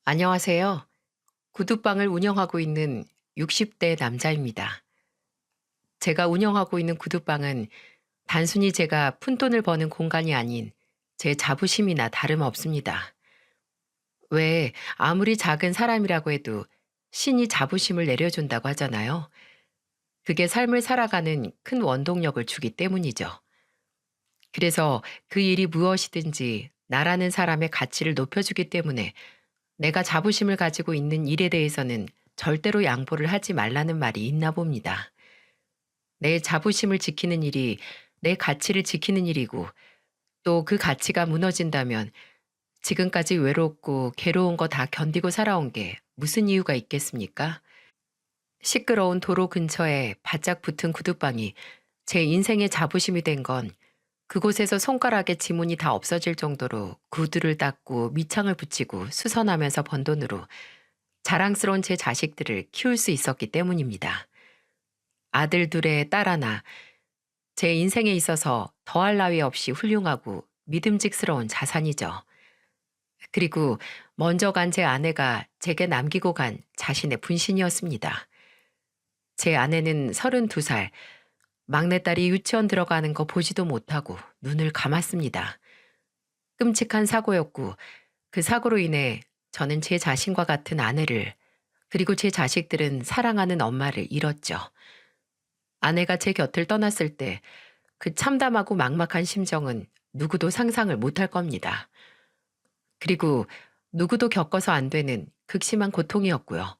안녕하세요. 구두방을 운영하고 있는 60대 남자입니다. 제가 운영하고 있는 구두방은 단순히 제가 푼돈을 버는 공간이 아닌 제 자부심이나 다름없습니다. 왜 아무리 작은 사람이라고 해도 신이 자부심을 내려준다고 하잖아요. 그게 삶을 살아가는 큰 원동력을 주기 때문이죠. 그래서 그 일이 무엇이든지 나라는 사람의 가치를 높여주기 때문에 내가 자부심을 가지고 있는 일에 대해서는 절대로 양보를 하지 말라는 말이 있나 봅니다. 내 자부심을 지키는 일이 내 가치를 지키는 일이고 또 그 가치가 무너진다면 지금까지 외롭고 괴로운 거 다 견디고 살아온 게 무슨 이유가 있겠습니까? 시끄러운 도로 근처에 바짝 붙은 구두방이 제 인생의 자부심이 된 건 그곳에서 손가락에 지문이 다 없어질 정도로 구두를 닦고 밑창을 붙이고 수선하면서 번 돈으로 자랑스러운 제 자식들을 키울 수 있었기 때문입니다. 아들 둘에 딸 하나, 제 인생에 있어서 더할 나위 없이 훌륭하고 믿음직스러운 자산이죠. 그리고 먼저 간 제 아내가 제게 남기고 간 자신의 분신이었습니다. 제 아내는 32살, 막내딸이 유치원 들어가는 거 보지도 못하고 눈을 감았습니다. 끔찍한 사고였고 그 사고로 인해 저는 제 자신과 같은 아내를 그리고 제 자식들은 사랑하는 엄마를 잃었죠. 아내가 제 곁을 떠났을 때 그 참담하고 막막한 심정은 누구도 상상을 못할 겁니다. 그리고 누구도 겪어서 안 되는 극심한 고통이었고요.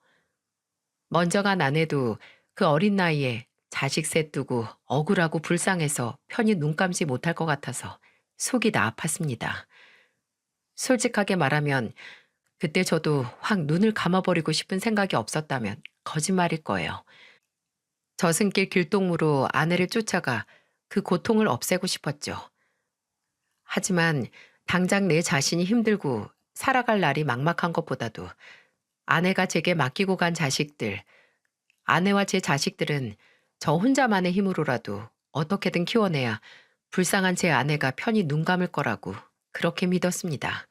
먼저 간 아내도 그 어린 나이에 자식 셋 두고 억울하고 불쌍해서 편히 눈 감지 못할 것 같아서 속이 다 아팠습니다. 솔직하게 말하면 그때 저도 확 눈을 감아버리고 싶은 생각이 없었다면 거짓말일 거예요. 저승길 길동무로 아내를 쫓아가 그 고통을 없애고 싶었죠. 하지만 당장 내 자신이 힘들고 살아갈 날이 막막한 것보다도 아내가 제게 맡기고 간 자식들, 아내와 제 자식들은 저 혼자만의 힘으로라도 어떻게든 키워내야 불쌍한 제 아내가 편히 눈 감을 거라고 그렇게 믿었습니다.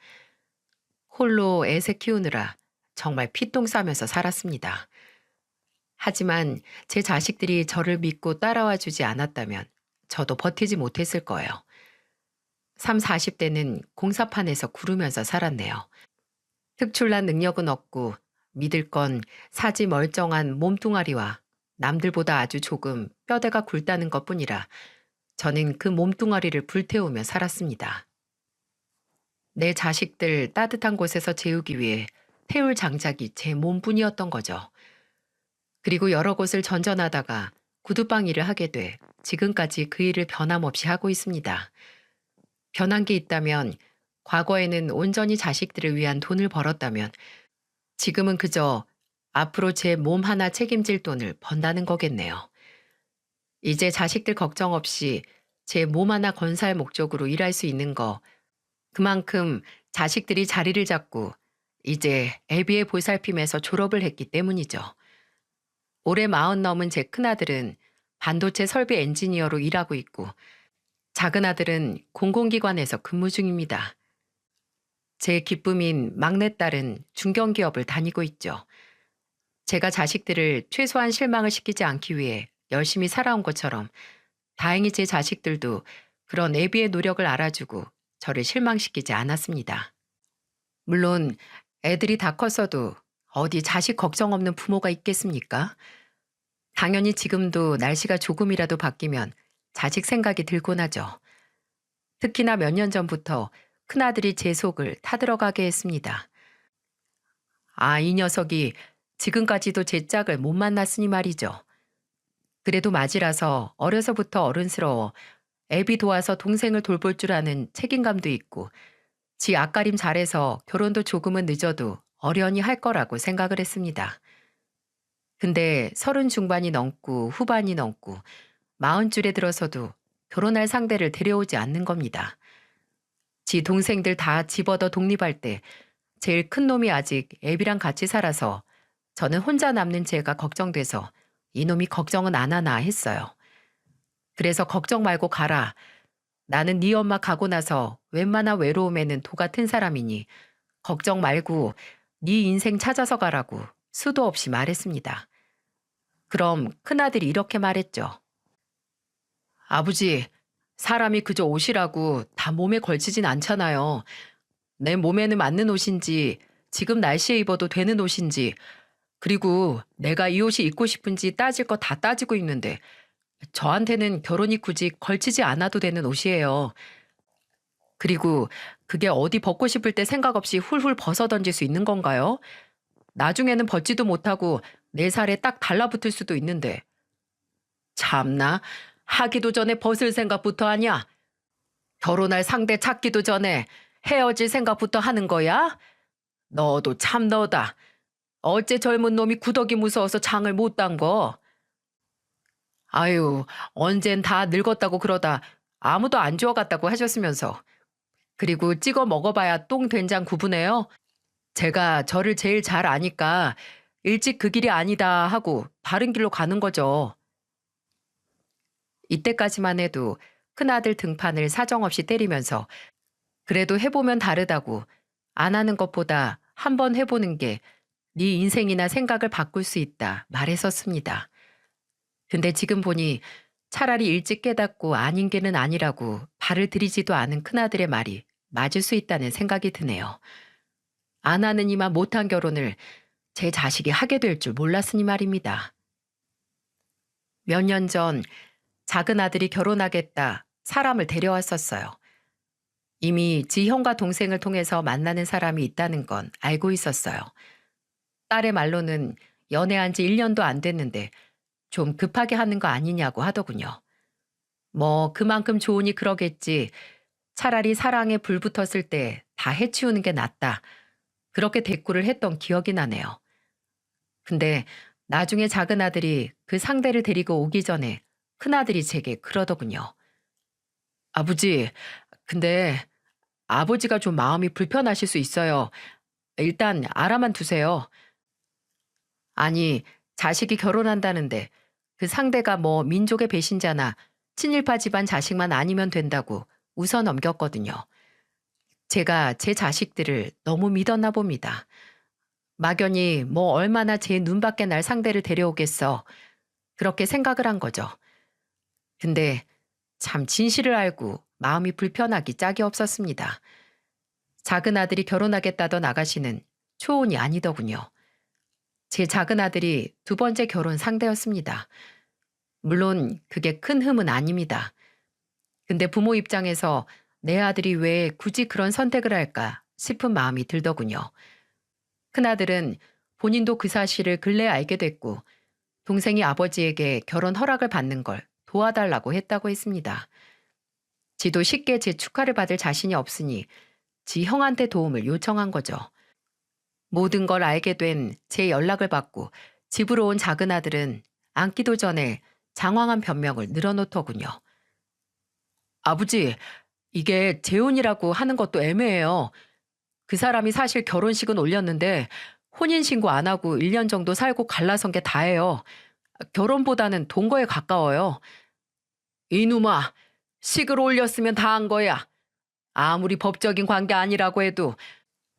홀로 애새 키우느라 정말 피똥 싸면서 살았습니다. 하지만 제 자식들이 저를 믿고 따라와 주지 않았다면 저도 버티지 못했을 거예요. 3, 40대는 공사판에서 구르면서 살았네요. 특출난 능력은 없고 믿을 건 사지 멀쩡한 몸뚱아리와 남들보다 아주 조금 뼈대가 굵다는 것뿐이라 저는 그 몸뚱아리를 불태우며 살았습니다. 내 자식들 따뜻한 곳에서 재우기 위해 태울 장작이 제 몸뿐이었던 거죠. 그리고 여러 곳을 전전하다가 구두방 일을 하게 돼 지금까지 그 일을 변함없이 하고 있습니다. 변한 게 있다면 과거에는 온전히 자식들을 위한 돈을 벌었다면 지금은 그저 앞으로 제 몸 하나 책임질 돈을 번다는 거겠네요. 이제 자식들 걱정 없이 제 몸 하나 건사할 목적으로 일할 수 있는 거 그만큼 자식들이 자리를 잡고 이제 애비의 보살핌에서 졸업을 했기 때문이죠. 올해 40 넘은 제 큰아들은 반도체 설비 엔지니어로 일하고 있고 작은 아들은 공공기관에서 근무 중입니다. 제 기쁨인 막내딸은 중견기업을 다니고 있죠. 제가 자식들을 최소한 실망을 시키지 않기 위해 열심히 살아온 것처럼 다행히 제 자식들도 그런 애비의 노력을 알아주고 저를 실망시키지 않았습니다. 물론 애들이 다 컸어도 어디 자식 걱정 없는 부모가 있겠습니까? 당연히 지금도 날씨가 조금이라도 바뀌면 자식 생각이 들곤 하죠. 특히나 몇 년 전부터 큰아들이 제 속을 타들어가게 했습니다. 아, 이 녀석이 지금까지도 제 짝을 못 만났으니 말이죠. 그래도 맞이라서 어려서부터 어른스러워 애비 도와서 동생을 돌볼 줄 아는 책임감도 있고 지 앞가림 잘해서 결혼도 조금은 늦어도 어련히 할 거라고 생각을 했습니다. 근데 30 중반이 넘고 후반이 넘고 40줄에 들어서도 결혼할 상대를 데려오지 않는 겁니다. 지 동생들 다 집어더 독립할 때 제일 큰 놈이 아직 애비랑 같이 살아서 저는 혼자 남는 제가 걱정돼서 이놈이 걱정은 안 하나 했어요. 그래서 걱정 말고 가라. 나는 네 엄마 가고 나서 웬만한 외로움에는 도 같은 사람이니 걱정 말고 네 인생 찾아서 가라고 수도 없이 말했습니다. 그럼 큰아들이 이렇게 말했죠. 아버지, 사람이 그저 옷이라고 다 몸에 걸치진 않잖아요. 내 몸에는 맞는 옷인지, 지금 날씨에 입어도 되는 옷인지, 그리고 내가 이 옷이 입고 싶은지 따질 거 다 따지고 입는데, 저한테는 결혼이 굳이 걸치지 않아도 되는 옷이에요. 그리고 그게 어디 벗고 싶을 때 생각 없이 훌훌 벗어 던질 수 있는 건가요? 나중에는 벗지도 못하고 내 살에 딱 달라붙을 수도 있는데. 참나, 하기도 전에 벗을 생각부터 하냐? 결혼할 상대 찾기도 전에 헤어질 생각부터 하는 거야? 너도 참 너다. 어째 젊은 놈이 구더기 무서워서 장을 못 담궈? 아유, 언젠 다 늙었다고 그러다 아무도 안 주워갔다고 하셨으면서. 그리고 찍어 먹어봐야 똥 된장 구분해요. 제가 저를 제일 잘 아니까 일찍 그 길이 아니다 하고 다른 길로 가는 거죠. 이때까지만 해도 큰아들 등판을 사정없이 때리면서 그래도 해보면 다르다고 안 하는 것보다 한번 해보는 게 네 인생이나 생각을 바꿀 수 있다 말했었습니다. 근데 지금 보니 차라리 일찍 깨닫고 아닌 게는 아니라고 발을 들이지도 않은 큰아들의 말이 맞을 수 있다는 생각이 드네요. 안 하는 이만 못한 결혼을 제 자식이 하게 될 줄 몰랐으니 말입니다. 몇 년 전 작은 아들이 결혼하겠다 사람을 데려왔었어요. 이미 지 형과 동생을 통해서 만나는 사람이 있다는 건 알고 있었어요. 딸의 말로는 연애한 지 1년도 안 됐는데 좀 급하게 하는 거 아니냐고 하더군요. 뭐 그만큼 좋으니 그러겠지. 차라리 사랑에 불 붙었을 때 다 해치우는 게 낫다. 그렇게 대꾸를 했던 기억이 나네요. 근데 나중에 작은 아들이 그 상대를 데리고 오기 전에 큰아들이 제게 그러더군요. 아버지, 근데 아버지가 좀 마음이 불편하실 수 있어요. 일단 알아만 두세요. 아니, 자식이 결혼한다는데 그 상대가 뭐 민족의 배신자나 친일파 집안 자식만 아니면 된다고 웃어 넘겼거든요. 제가 제 자식들을 너무 믿었나 봅니다. 막연히 뭐 얼마나 제 눈밖에 날 상대를 데려오겠어. 그렇게 생각을 한 거죠. 근데 참 진실을 알고 마음이 불편하기 짝이 없었습니다. 작은 아들이 결혼하겠다던 아가씨는 초혼이 아니더군요. 제 작은 아들이 두 번째 결혼 상대였습니다. 물론 그게 큰 흠은 아닙니다. 근데 부모 입장에서 내 아들이 왜 굳이 그런 선택을 할까 싶은 마음이 들더군요. 큰아들은 본인도 그 사실을 근래에 알게 됐고 동생이 아버지에게 결혼 허락을 받는 걸 도와달라고 했다고 했습니다. 지도 쉽게 제 축하를 받을 자신이 없으니 지 형한테 도움을 요청한 거죠. 모든 걸 알게 된 제 연락을 받고 집으로 온 작은 아들은 앉기도 전에 장황한 변명을 늘어놓더군요. 아버지, 이게 재혼이라고 하는 것도 애매해요. 그 사람이 사실 결혼식은 올렸는데 혼인신고 안 하고 1년 정도 살고 갈라선 게 다예요. 결혼보다는 동거에 가까워요. 이놈아, 식을 올렸으면 다 한 거야. 아무리 법적인 관계 아니라고 해도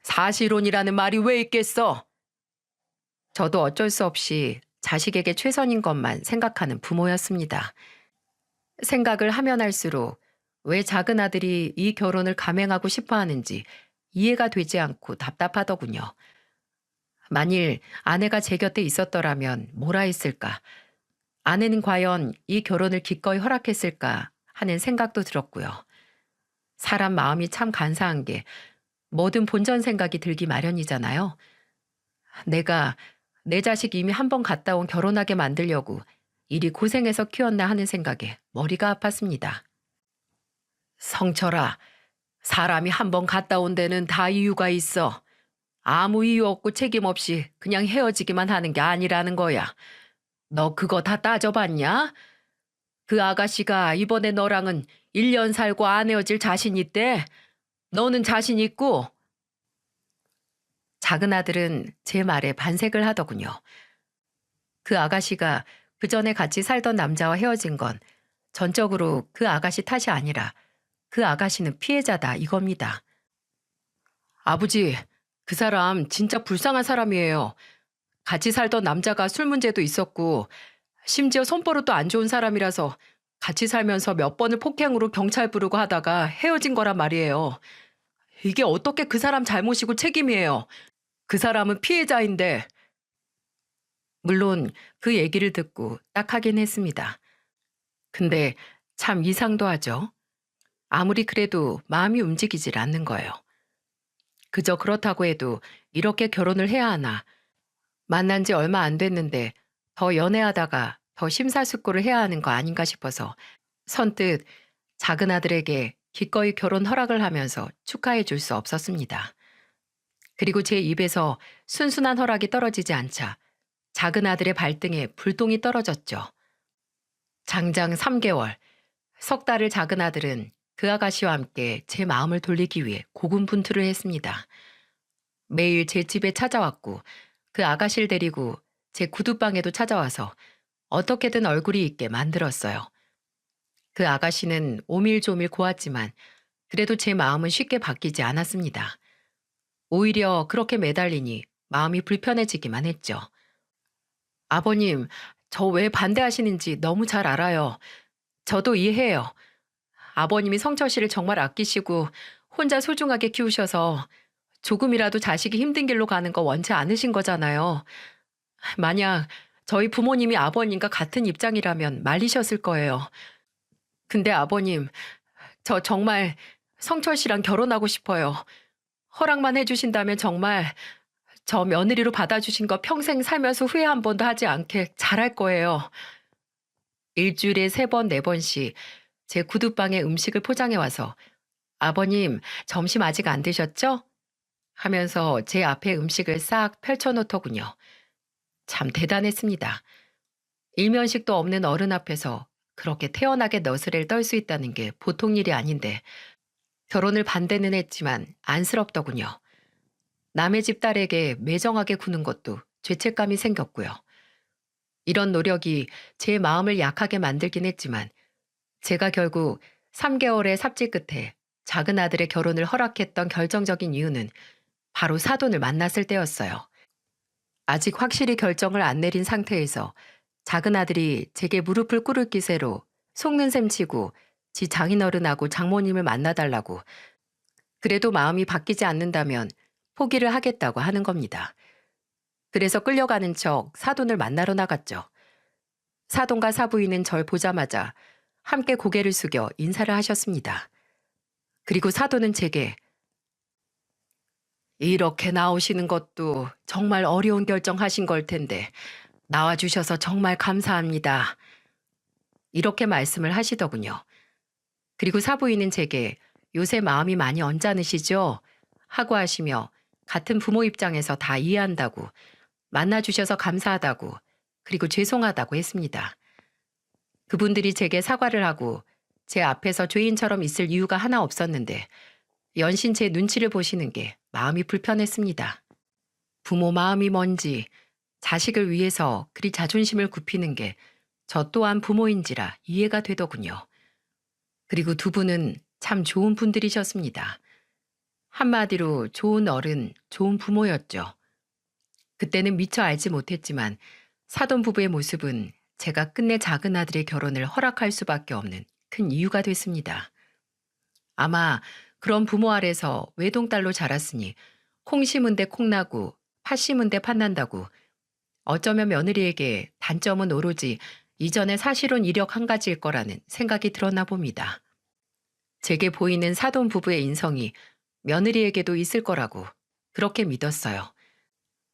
사실혼이라는 말이 왜 있겠어? 저도 어쩔 수 없이 자식에게 최선인 것만 생각하는 부모였습니다. 생각을 하면 할수록 왜 작은 아들이 이 결혼을 감행하고 싶어 하는지 이해가 되지 않고 답답하더군요. 만일 아내가 제 곁에 있었더라면 뭐라 했을까? 아내는 과연 이 결혼을 기꺼이 허락했을까 하는 생각도 들었고요. 사람 마음이 참 간사한 게 뭐든 본전 생각이 들기 마련이잖아요. 내가 내 자식 이미 한 번 갔다 온 결혼하게 만들려고 이리 고생해서 키웠나 하는 생각에 머리가 아팠습니다. 성철아, 사람이 한 번 갔다 온 데는 다 이유가 있어. 아무 이유 없고 책임 없이 그냥 헤어지기만 하는 게 아니라는 거야. 너 그거 다 따져봤냐? 그 아가씨가 이번에 너랑은 1년 살고 안 헤어질 자신 있대? 너는 자신 있고? 작은 아들은 제 말에 반색을 하더군요. 그 아가씨가 그 전에 같이 살던 남자와 헤어진 건 전적으로 그 아가씨 탓이 아니라 그 아가씨는 피해자다 이겁니다. 아버지, 그 사람 진짜 불쌍한 사람이에요. 같이 살던 남자가 술 문제도 있었고, 심지어 손버릇도 안 좋은 사람이라서 같이 살면서 몇 번을 폭행으로 경찰 부르고 하다가 헤어진 거란 말이에요. 이게 어떻게 그 사람 잘못이고 책임이에요. 그 사람은 피해자인데, 물론 그 얘기를 듣고 딱 하긴 했습니다. 근데 참 이상도 하죠. 아무리 그래도 마음이 움직이질 않는 거예요. 그저 그렇다고 해도 이렇게 결혼을 해야 하나. 만난 지 얼마 안 됐는데 더 연애하다가 더 심사숙고를 해야 하는 거 아닌가 싶어서 선뜻 작은 아들에게 기꺼이 결혼 허락을 하면서 축하해 줄 수 없었습니다. 그리고 제 입에서 순순한 허락이 떨어지지 않자 작은 아들의 발등에 불똥이 떨어졌죠. 장장 3개월, 석 달을 작은 아들은 그 아가씨와 함께 제 마음을 돌리기 위해 고군분투를 했습니다. 매일 제 집에 찾아왔고 그 아가씨를 데리고 제 구두방에도 찾아와서 어떻게든 얼굴이 있게 만들었어요. 그 아가씨는 오밀조밀 고왔지만 그래도 제 마음은 쉽게 바뀌지 않았습니다. 오히려 그렇게 매달리니 마음이 불편해지기만 했죠. 아버님, 저 왜 반대하시는지 너무 잘 알아요. 저도 이해해요. 아버님이 성철 씨를 정말 아끼시고 혼자 소중하게 키우셔서 조금이라도 자식이 힘든 길로 가는 거 원치 않으신 거잖아요. 만약 저희 부모님이 아버님과 같은 입장이라면 말리셨을 거예요. 근데 아버님, 저 정말 성철 씨랑 결혼하고 싶어요. 허락만 해주신다면 정말 저 며느리로 받아주신 거 평생 살면서 후회 한 번도 하지 않게 잘할 거예요. 일주일에 3번, 4번씩 제 구두방에 음식을 포장해 와서 아버님, 점심 아직 안 드셨죠? 하면서 제 앞에 음식을 싹 펼쳐놓더군요. 참 대단했습니다. 일면식도 없는 어른 앞에서 그렇게 태연하게 너스레를 떨 수 있다는 게 보통 일이 아닌데 결혼을 반대는 했지만 안쓰럽더군요. 남의 집 딸에게 매정하게 구는 것도 죄책감이 생겼고요. 이런 노력이 제 마음을 약하게 만들긴 했지만 제가 결국 3개월의 삽질 끝에 작은 아들의 결혼을 허락했던 결정적인 이유는 바로 사돈을 만났을 때였어요. 아직 확실히 결정을 안 내린 상태에서 작은 아들이 제게 무릎을 꿇을 기세로 속는 셈 치고 지 장인어른하고 장모님을 만나달라고 그래도 마음이 바뀌지 않는다면 포기를 하겠다고 하는 겁니다. 그래서 끌려가는 척 사돈을 만나러 나갔죠. 사돈과 사부인은 절 보자마자 함께 고개를 숙여 인사를 하셨습니다. 그리고 사돈은 제게 이렇게 나오시는 것도 정말 어려운 결정하신 걸 텐데 나와주셔서 정말 감사합니다. 이렇게 말씀을 하시더군요. 그리고 사부인은 제게 요새 마음이 많이 언짢으시죠? 하고 하시며 같은 부모 입장에서 다 이해한다고 만나주셔서 감사하다고 그리고 죄송하다고 했습니다. 그분들이 제게 사과를 하고 제 앞에서 죄인처럼 있을 이유가 하나 없었는데 연신 제 눈치를 보시는 게 마음이 불편했습니다. 부모 마음이 뭔지 자식을 위해서 그리 자존심을 굽히는 게 저 또한 부모인지라 이해가 되더군요. 그리고 두 분은 참 좋은 분들이셨습니다. 한마디로 좋은 어른, 좋은 부모였죠. 그때는 미처 알지 못했지만 사돈 부부의 모습은 제가 끝내 작은 아들의 결혼을 허락할 수밖에 없는 큰 이유가 됐습니다. 아마 그런 부모 아래서 외동딸로 자랐으니 콩 심은 데 콩나고 팥 심은 데 팥난다고 어쩌면 며느리에게 단점은 오로지 이전의 사실혼 이력 한 가지일 거라는 생각이 들었나 봅니다. 제게 보이는 사돈 부부의 인성이 며느리에게도 있을 거라고 그렇게 믿었어요.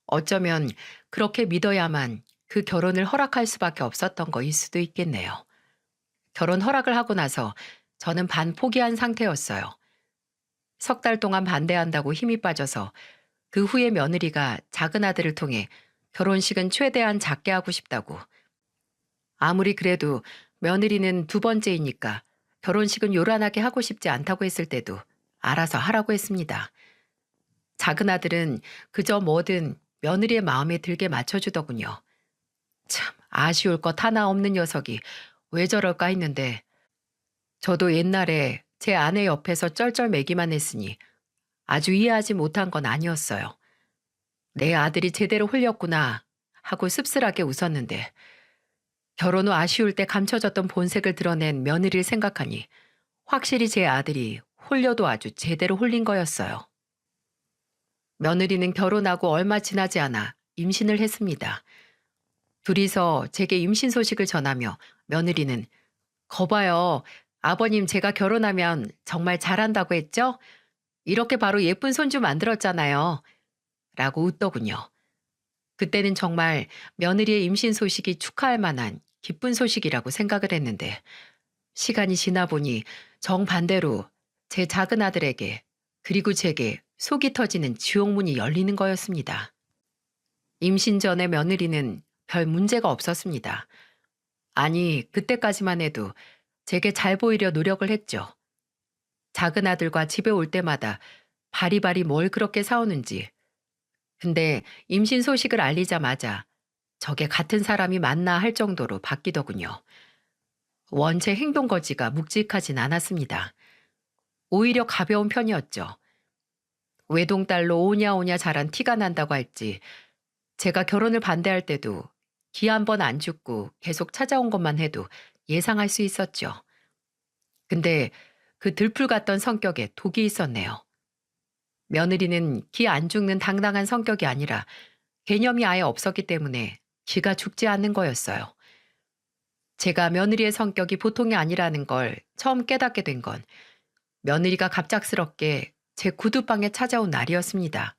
어쩌면 그렇게 믿어야만 그 결혼을 허락할 수밖에 없었던 거일 수도 있겠네요. 결혼 허락을 하고 나서 저는 반 포기한 상태였어요. 3달 동안 반대한다고 힘이 빠져서 그 후에 며느리가 작은 아들을 통해 결혼식은 최대한 작게 하고 싶다고. 아무리 그래도 며느리는 2번째이니까 결혼식은 요란하게 하고 싶지 않다고 했을 때도 알아서 하라고 했습니다. 작은 아들은 그저 뭐든 며느리의 마음에 들게 맞춰주더군요. 참 아쉬울 것 하나 없는 녀석이 왜 저럴까 했는데 저도 옛날에 제 아내 옆에서 쩔쩔매기만 했으니 아주 이해하지 못한 건 아니었어요. 내 아들이 제대로 홀렸구나 하고 씁쓸하게 웃었는데 결혼 후 아쉬울 때 감춰졌던 본색을 드러낸 며느리를 생각하니 확실히 제 아들이 홀려도 아주 제대로 홀린 거였어요. 며느리는 결혼하고 얼마 지나지 않아 임신을 했습니다. 둘이서 제게 임신 소식을 전하며 며느리는 거봐요. 아버님 제가 결혼하면 정말 잘한다고 했죠? 이렇게 바로 예쁜 손주 만들었잖아요. 라고 웃더군요. 그때는 정말 며느리의 임신 소식이 축하할 만한 기쁜 소식이라고 생각을 했는데 시간이 지나 보니 정반대로 제 작은 아들에게 그리고 제게 속이 터지는 지옥문이 열리는 거였습니다. 임신 전에 며느리는 별 문제가 없었습니다. 아니, 그때까지만 해도 제게 잘 보이려 노력을 했죠. 작은 아들과 집에 올 때마다 바리바리 뭘 그렇게 사오는지. 근데 임신 소식을 알리자마자 저게 같은 사람이 맞나 할 정도로 바뀌더군요. 원체 행동 거지가 묵직하진 않았습니다. 오히려 가벼운 편이었죠. 외동딸로 오냐오냐 자란 티가 난다고 할지 제가 결혼을 반대할 때도 기 한 번 안 죽고 계속 찾아온 것만 해도 예상할 수 있었죠. 근데 그 들풀 같던 성격에 독이 있었네요. 며느리는 기 안 죽는 당당한 성격이 아니라 개념이 아예 없었기 때문에 기가 죽지 않는 거였어요. 제가 며느리의 성격이 보통이 아니라는 걸 처음 깨닫게 된 건 며느리가 갑작스럽게 제 구두방에 찾아온 날이었습니다.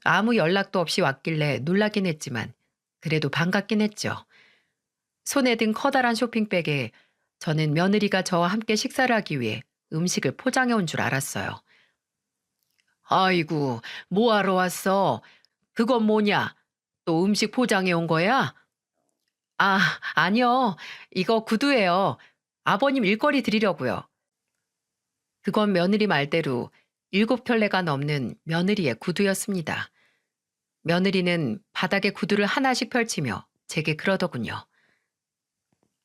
아무 연락도 없이 왔길래 놀라긴 했지만 그래도 반갑긴 했죠. 손에 든 커다란 쇼핑백에 저는 며느리가 저와 함께 식사를 하기 위해 음식을 포장해 온 줄 알았어요. 아이고, 뭐하러 왔어? 그건 뭐냐? 또 음식 포장해 온 거야? 아, 아니요. 이거 구두예요. 아버님 일거리 드리려고요. 그건 며느리 말대로 7켤레가 넘는 며느리의 구두였습니다. 며느리는 바닥에 구두를 하나씩 펼치며 제게 그러더군요.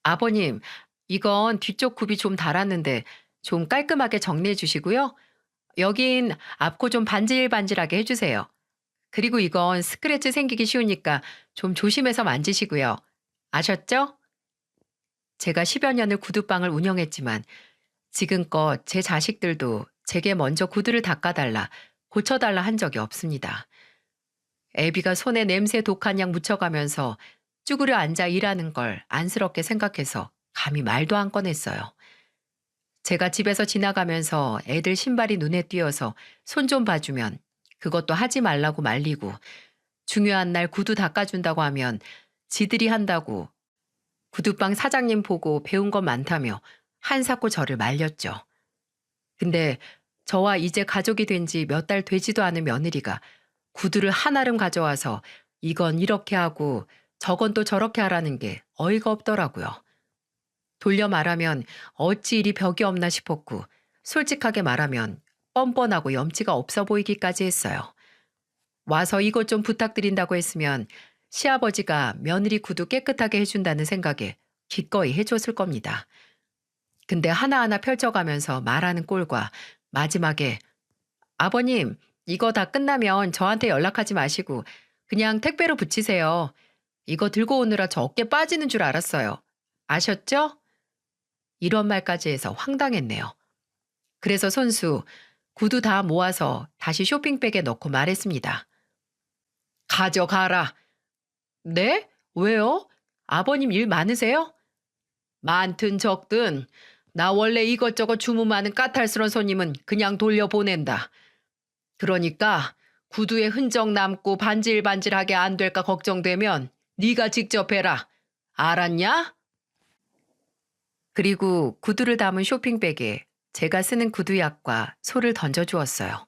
아버님, 이건 뒤쪽 굽이 좀 닳았는데 좀 깔끔하게 정리해 주시고요. 여긴 앞코 좀 반질반질하게 해주세요. 그리고 이건 스크래치 생기기 쉬우니까 좀 조심해서 만지시고요. 아셨죠? 제가 10여 년을 구두방을 운영했지만 지금껏 제 자식들도 제게 먼저 구두를 닦아달라, 고쳐달라 한 적이 없습니다. 애비가 손에 냄새 독한 약 묻혀가면서 쭈그려 앉아 일하는 걸 안쓰럽게 생각해서 감히 말도 안 꺼냈어요. 제가 집에서 지나가면서 애들 신발이 눈에 띄어서 손 좀 봐주면 그것도 하지 말라고 말리고 중요한 날 구두 닦아준다고 하면 지들이 한다고 구두방 사장님 보고 배운 건 많다며 한사코 저를 말렸죠. 근데 저와 이제 가족이 된 지 몇 달 되지도 않은 며느리가 구두를 한아름 가져와서 이건 이렇게 하고 저건 또 저렇게 하라는 게 어이가 없더라고요. 돌려 말하면 어찌 이리 벽이 없나 싶었고 솔직하게 말하면 뻔뻔하고 염치가 없어 보이기까지 했어요. 와서 이것 좀 부탁드린다고 했으면 시아버지가 며느리 구두 깨끗하게 해준다는 생각에 기꺼이 해줬을 겁니다. 근데 하나하나 펼쳐가면서 말하는 꼴과 마지막에 아버님 이거 다 끝나면 저한테 연락하지 마시고 그냥 택배로 붙이세요. 이거 들고 오느라 저 어깨 빠지는 줄 알았어요. 아셨죠? 이런 말까지 해서 황당했네요. 그래서 손수 구두 다 모아서 다시 쇼핑백에 넣고 말했습니다. 가져가라. 네? 왜요? 아버님 일 많으세요? 많든 적든 나 원래 이것저것 주문 많은 까탈스러운 손님은 그냥 돌려보낸다. 그러니까 구두에 흔적 남고 반질반질하게 안 될까 걱정되면 네가 직접 해라. 알았냐? 그리고 구두를 담은 쇼핑백에 제가 쓰는 구두약과 소를 던져주었어요.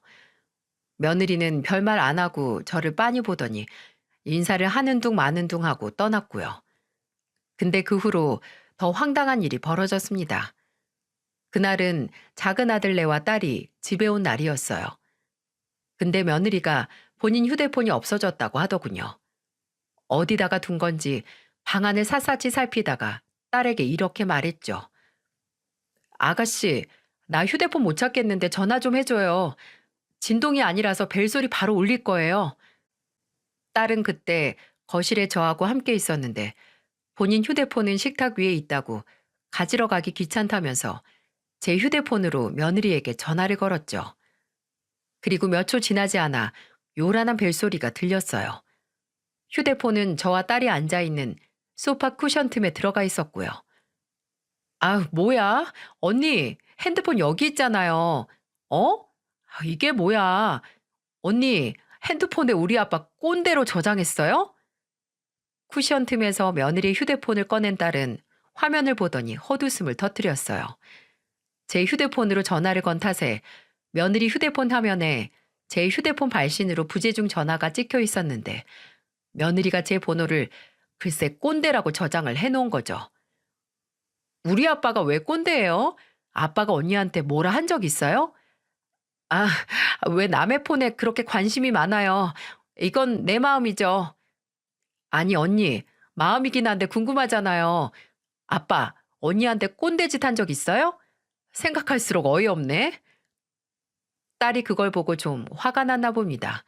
며느리는 별말 안 하고 저를 빤히 보더니 인사를 하는 둥 마는 둥 하고 떠났고요. 근데 그 후로 더 황당한 일이 벌어졌습니다. 그날은 작은 아들네와 딸이 집에 온 날이었어요. 근데 며느리가 본인 휴대폰이 없어졌다고 하더군요. 어디다가 둔 건지 방안을 샅샅이 살피다가 딸에게 이렇게 말했죠. 아가씨, 나 휴대폰 못 찾겠는데 전화 좀 해줘요. 진동이 아니라서 벨소리 바로 울릴 거예요. 딸은 그때 거실에 저하고 함께 있었는데 본인 휴대폰은 식탁 위에 있다고 가지러 가기 귀찮다면서 제 휴대폰으로 며느리에게 전화를 걸었죠. 그리고 몇 초 지나지 않아 요란한 벨소리가 들렸어요. 휴대폰은 저와 딸이 앉아 있는 소파 쿠션 틈에 들어가 있었고요. 아, 뭐야? 언니, 핸드폰 여기 있잖아요. 어? 이게 뭐야? 언니, 핸드폰에 우리 아빠 꼰대로 저장했어요? 쿠션 틈에서 며느리 휴대폰을 꺼낸 딸은 화면을 보더니 헛웃음을 터뜨렸어요. 제 휴대폰으로 전화를 건 탓에 며느리 휴대폰 화면에 제 휴대폰 발신으로 부재중 전화가 찍혀 있었는데 며느리가 제 번호를 글쎄 꼰대라고 저장을 해놓은 거죠. 우리 아빠가 왜 꼰대예요? 아빠가 언니한테 뭐라 한 적 있어요? 아, 왜 남의 폰에 그렇게 관심이 많아요? 이건 내 마음이죠. 아니, 언니, 마음이긴 한데 궁금하잖아요. 아빠, 언니한테 꼰대짓 한 적 있어요? 생각할수록 어이없네. 딸이 그걸 보고 좀 화가 났나 봅니다.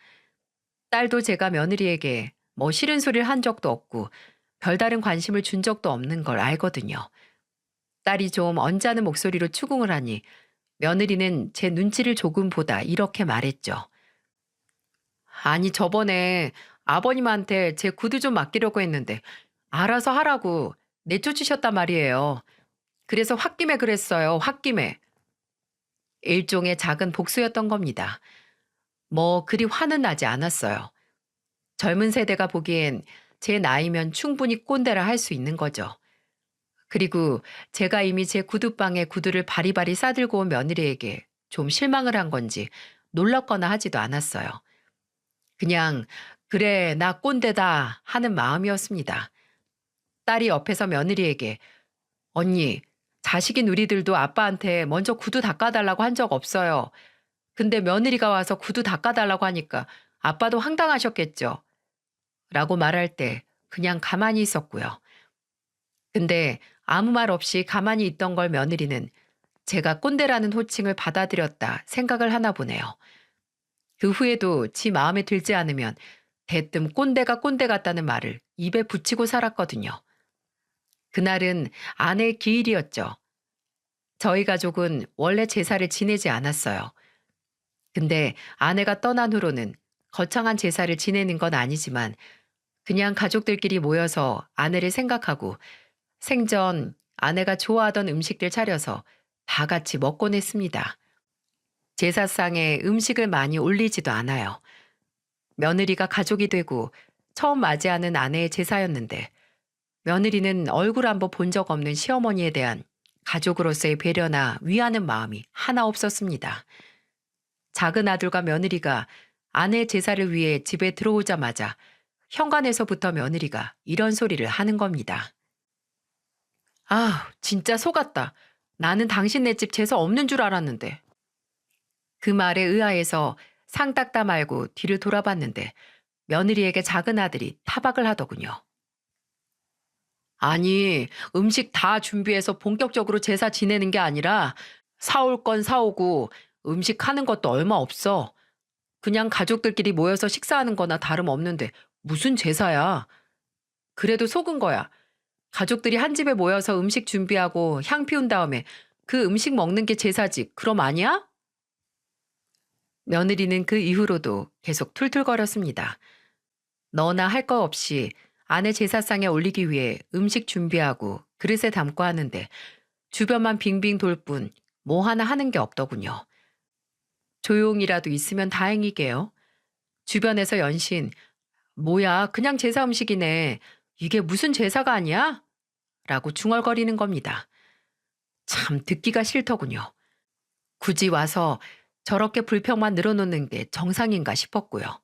딸도 제가 며느리에게 뭐 싫은 소리를 한 적도 없고 별다른 관심을 준 적도 없는 걸 알거든요. 딸이 좀 언짢은 목소리로 추궁을 하니 며느리는 제 눈치를 조금 보다 이렇게 말했죠. 아니, 저번에 아버님한테 제 구두 좀 맡기려고 했는데 알아서 하라고 내쫓으셨단 말이에요. 그래서 홧김에 그랬어요. 홧김에. 일종의 작은 복수였던 겁니다. 뭐 그리 화는 나지 않았어요. 젊은 세대가 보기엔 제 나이면 충분히 꼰대라 할 수 있는 거죠. 그리고 제가 이미 제 구두방에 구두를 바리바리 싸들고 온 며느리에게 좀 실망을 한 건지 놀랍거나 하지도 않았어요. 그냥 그래 나 꼰대다 하는 마음이었습니다. 딸이 옆에서 며느리에게 언니 자식인 우리들도 아빠한테 먼저 구두 닦아달라고 한 적 없어요. 근데 며느리가 와서 구두 닦아달라고 하니까 아빠도 황당하셨겠죠. 라고 말할 때 그냥 가만히 있었고요. 근데 아무 말 없이 가만히 있던 걸 며느리는 제가 꼰대라는 호칭을 받아들였다 생각을 하나 보네요. 그 후에도 지 마음에 들지 않으면 대뜸 꼰대가 꼰대 같다는 말을 입에 붙이고 살았거든요. 그날은 아내의 기일이었죠. 저희 가족은 원래 제사를 지내지 않았어요. 근데 아내가 떠난 후로는 거창한 제사를 지내는 건 아니지만 그냥 가족들끼리 모여서 아내를 생각하고 생전 아내가 좋아하던 음식들 차려서 다 같이 먹곤 했습니다. 제사상에 음식을 많이 올리지도 않아요. 며느리가 가족이 되고 처음 맞이하는 아내의 제사였는데 며느리는 얼굴 한번 본 적 없는 시어머니에 대한 가족으로서의 배려나 위하는 마음이 하나 없었습니다. 작은 아들과 며느리가 아내의 제사를 위해 집에 들어오자마자 현관에서부터 며느리가 이런 소리를 하는 겁니다. 아, 진짜 속았다. 나는 당신네 집 제사 없는 줄 알았는데. 그 말에 의아해서 상 닦다 말고 뒤를 돌아봤는데 며느리에게 작은 아들이 타박을 하더군요. 아니, 음식 다 준비해서 본격적으로 제사 지내는 게 아니라 사올 건 사오고 음식 하는 것도 얼마 없어. 그냥 가족들끼리 모여서 식사하는 거나 다름없는데 무슨 제사야. 그래도 속은 거야. 가족들이 한 집에 모여서 음식 준비하고 향 피운 다음에 그 음식 먹는 게 제사지. 그럼 아니야? 며느리는 그 이후로도 계속 툴툴거렸습니다. 너나 할 거 없이 아내 제사상에 올리기 위해 음식 준비하고 그릇에 담고 하는데 주변만 빙빙 돌 뿐 뭐 하나 하는 게 없더군요. 조용이라도 있으면 다행이게요. 주변에서 연신 뭐야 그냥 제사 음식이네. 이게 무슨 제사가 아니야? 라고 중얼거리는 겁니다. 참 듣기가 싫더군요. 굳이 와서 저렇게 불평만 늘어놓는 게 정상인가 싶었고요.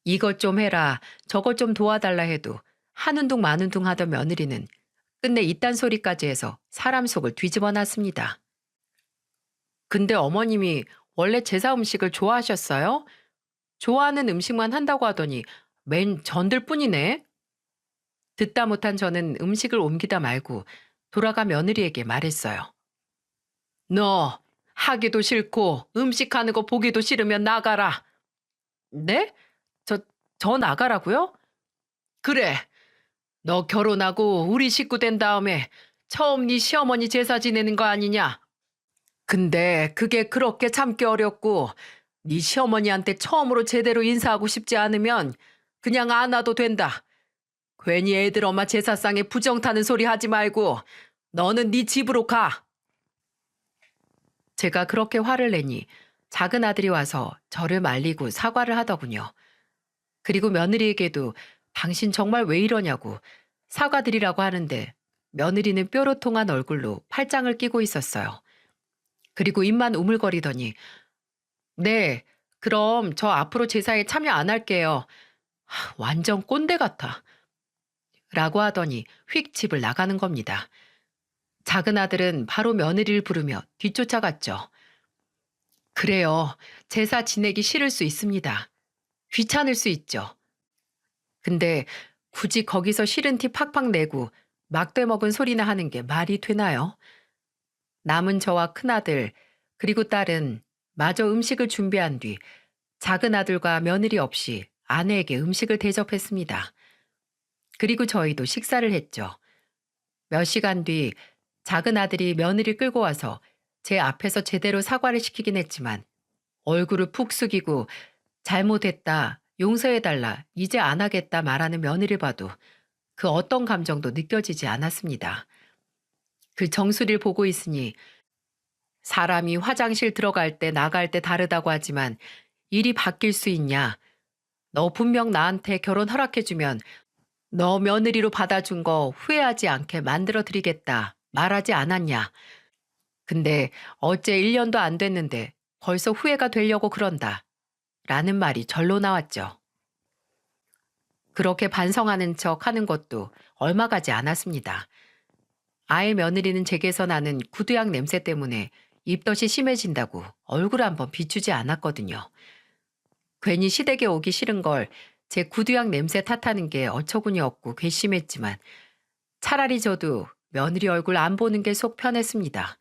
이것 좀 해라, 저것 좀 도와달라 해도 하는 둥 마는 둥 하던 며느리는 끝내 이딴 소리까지 해서 사람 속을 뒤집어 놨습니다. 근데 어머님이 원래 제사 음식을 좋아하셨어요? 좋아하는 음식만 한다고 하더니 맨 전들 뿐이네. 듣다 못한 저는 음식을 옮기다 말고 돌아가 며느리에게 말했어요. 너 하기도 싫고 음식 하는 거 보기도 싫으면 나가라. 네? 저 저 나가라고요? 그래. 너 결혼하고 우리 식구 된 다음에 처음 네 시어머니 제사 지내는 거 아니냐? 근데 그게 그렇게 참기 어렵고 네 시어머니한테 처음으로 제대로 인사하고 싶지 않으면 그냥 안 와도 된다. 괜히 애들 엄마 제사상에 부정 타는 소리 하지 말고 너는 네 집으로 가. 제가 그렇게 화를 내니 작은 아들이 와서 저를 말리고 사과를 하더군요. 그리고 며느리에게도 당신 정말 왜 이러냐고 사과드리라고 하는데 며느리는 뾰로통한 얼굴로 팔짱을 끼고 있었어요. 그리고 입만 우물거리더니 네, 그럼 저 앞으로 제사에 참여 안 할게요. 완전 꼰대 같아. 라고 하더니 휙 집을 나가는 겁니다. 작은 아들은 바로 며느리를 부르며 뒤쫓아갔죠. 그래요. 제사 지내기 싫을 수 있습니다. 귀찮을 수 있죠. 근데 굳이 거기서 싫은 티 팍팍 내고 막대 먹은 소리나 하는 게 말이 되나요? 남은 저와 큰아들, 그리고 딸은 마저 음식을 준비한 뒤 작은 아들과 며느리 없이 아내에게 음식을 대접했습니다. 그리고 저희도 식사를 했죠. 몇 시간 뒤 작은 아들이 며느리 끌고 와서 제 앞에서 제대로 사과를 시키긴 했지만 얼굴을 푹 숙이고 잘못했다, 용서해달라, 이제 안 하겠다 말하는 며느리를 봐도 그 어떤 감정도 느껴지지 않았습니다. 그 정수리를 보고 있으니 사람이 화장실 들어갈 때 나갈 때 다르다고 하지만 일이 바뀔 수 있냐? 너 분명 나한테 결혼 허락해주면 너 며느리로 받아준 거 후회하지 않게 만들어 드리겠다 말하지 않았냐? 근데 어째 1년도 안 됐는데 벌써 후회가 되려고 그런다. 라는 말이 절로 나왔죠. 그렇게 반성하는 척 하는 것도 얼마 가지 않았습니다. 아이 며느리는 제게서 나는 구두약 냄새 때문에 입덧이 심해진다고 얼굴 한번 비추지 않았거든요. 괜히 시댁에 오기 싫은 걸 제 구두약 냄새 탓하는 게 어처구니 없고 괘씸했지만 차라리 저도 며느리 얼굴 안 보는 게 속 편했습니다.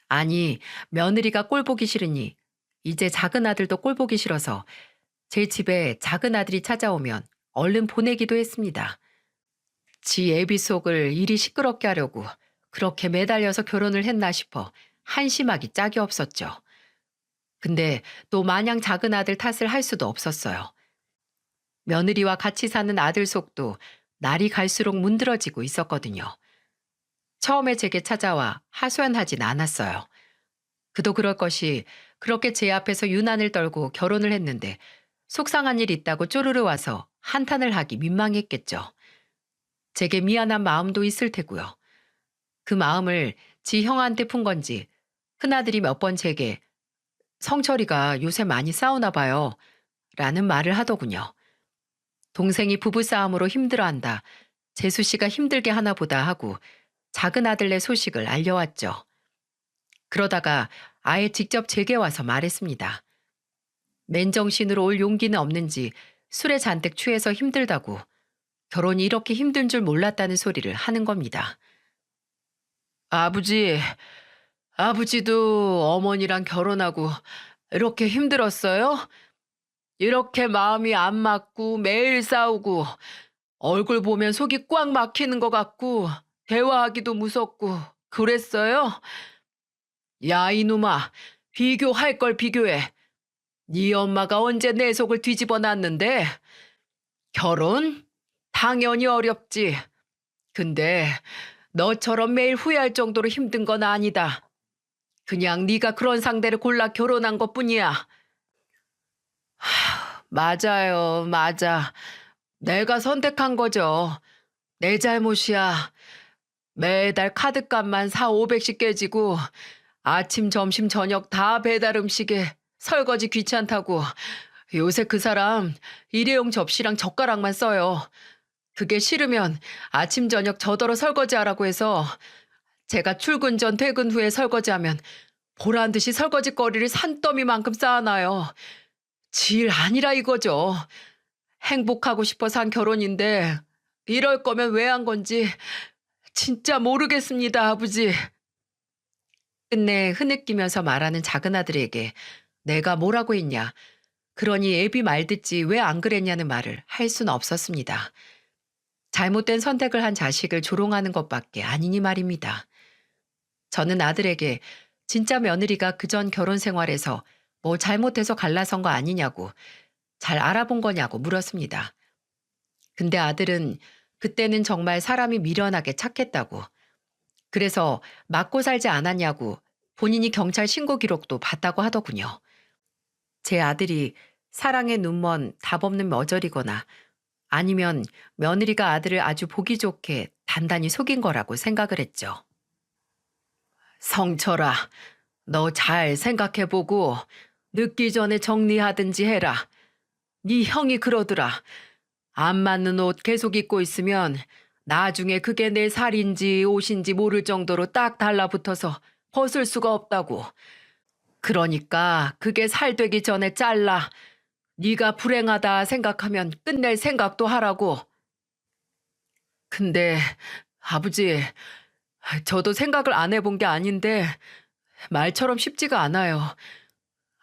아니, 며느리가 꼴 보기 싫으니 이제 작은 아들도 꼴 보기 싫어서 제 집에 작은 아들이 찾아오면 얼른 보내기도 했습니다. 지 애비 속을 일이 시끄럽게 하려고 그렇게 매달려서 결혼을 했나 싶어 한심하기 짝이 없었죠. 근데 또 마냥 작은 아들 탓을 할 수도 없었어요. 며느리와 같이 사는 아들 속도 날이 갈수록 문드러지고 있었거든요. 처음에 제게 찾아와 하소연하진 않았어요. 그도 그럴 것이 그렇게 제 앞에서 유난을 떨고 결혼을 했는데 속상한 일 있다고 쪼르르 와서 한탄을 하기 민망했겠죠. 제게 미안한 마음도 있을 테고요. 그 마음을 지 형한테 푼 건지 큰아들이 몇 번 제게 성철이가 요새 많이 싸우나 봐요. 라는 말을 하더군요. 동생이 부부싸움으로 힘들어한다. 재수 씨가 힘들게 하나 보다 하고 작은 아들네 소식을 알려왔죠. 그러다가 아예 직접 제게 와서 말했습니다. 맨정신으로 올 용기는 없는지 술에 잔뜩 취해서 힘들다고 결혼이 이렇게 힘든 줄 몰랐다는 소리를 하는 겁니다. 아버지, 아버지도 어머니랑 결혼하고 이렇게 힘들었어요? 이렇게 마음이 안 맞고 매일 싸우고 얼굴 보면 속이 꽉 막히는 것 같고 대화하기도 무섭고 그랬어요? 야 이놈아, 비교할 걸 비교해. 네 엄마가 언제 내 속을 뒤집어 놨는데? 결혼? 당연히 어렵지. 근데 너처럼 매일 후회할 정도로 힘든 건 아니다. 그냥 네가 그런 상대를 골라 결혼한 것뿐이야. 맞아요, 맞아. 내가 선택한 거죠. 내 잘못이야. 매달 카드값만 4, 500씩 깨지고 아침, 점심, 저녁 다 배달 음식에 설거지 귀찮다고 요새 그 사람 일회용 접시랑 젓가락만 써요. 그게 싫으면 아침, 저녁 저더러 설거지하라고 해서 제가 출근 전 퇴근 후에 설거지하면 보란 듯이 설거지거리를 산더미만큼 쌓아놔요. 질 아니라 이거죠. 행복하고 싶어 산 결혼인데 이럴 거면 왜 한 건지 진짜 모르겠습니다, 아버지. 끝내 흐느끼면서 말하는 작은 아들에게 내가 뭐라고 했냐. 그러니 애비 말 듣지 왜 안 그랬냐는 말을 할 수는 없었습니다. 잘못된 선택을 한 자식을 조롱하는 것밖에 아니니 말입니다. 저는 아들에게 진짜 며느리가 그전 결혼 생활에서 뭐 잘못해서 갈라선 거 아니냐고 잘 알아본 거냐고 물었습니다. 근데 아들은 그때는 정말 사람이 미련하게 착했다고. 그래서 맞고 살지 않았냐고 본인이 경찰 신고 기록도 봤다고 하더군요. 제 아들이 사랑에 눈먼 답 없는 머저리거나 아니면 며느리가 아들을 아주 보기 좋게 단단히 속인 거라고 생각을 했죠. 성철아, 너 잘 생각해보고 늦기 전에 정리하든지 해라. 네 형이 그러더라. 안 맞는 옷 계속 입고 있으면 나중에 그게 내 살인지 옷인지 모를 정도로 딱 달라붙어서 벗을 수가 없다고. 그러니까 그게 살되기 전에 잘라. 네가 불행하다 생각하면 끝낼 생각도 하라고. 근데 아버지, 저도 생각을 안 해본 게 아닌데 말처럼 쉽지가 않아요.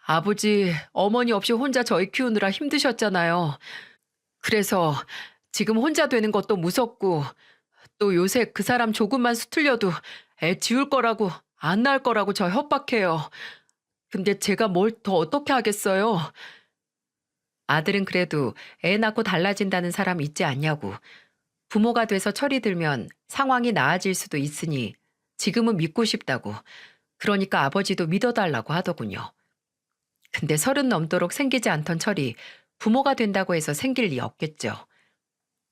아버지, 어머니 없이 혼자 저희 키우느라 힘드셨잖아요. 그래서 지금 혼자 되는 것도 무섭고 또 요새 그 사람 조금만 수틀려도 애 지울 거라고 안 낳을 거라고 저 협박해요. 근데 제가 뭘 더 어떻게 하겠어요? 아들은 그래도 애 낳고 달라진다는 사람 있지 않냐고. 부모가 돼서 철이 들면 상황이 나아질 수도 있으니 지금은 믿고 싶다고. 그러니까 아버지도 믿어달라고 하더군요. 근데 30 넘도록 생기지 않던 철이 부모가 된다고 해서 생길 리 없겠죠.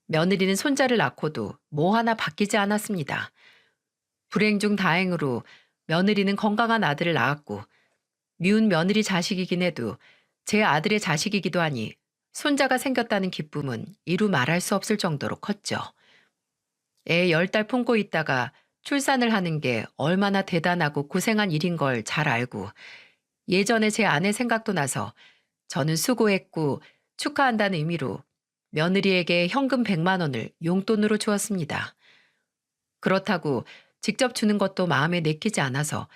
며느리는 손자를 낳고도 뭐 하나 바뀌지 않았습니다. 불행 중 다행으로 며느리는 건강한 아들을 낳았고 미운 며느리 자식이긴 해도 제 아들의 자식이기도 하니 손자가 생겼다는 기쁨은 이루 말할 수 없을 정도로 컸죠. 애 10달 품고 있다가 출산을 하는 게 얼마나 대단하고 고생한 일인 걸 잘 알고 예전에 제 아내 생각도 나서 저는 수고했고 축하한다는 의미로 며느리에게 현금 100만 원을 용돈으로 주었습니다. 그렇다고 직접 주는 것도 마음에 내키지 않아서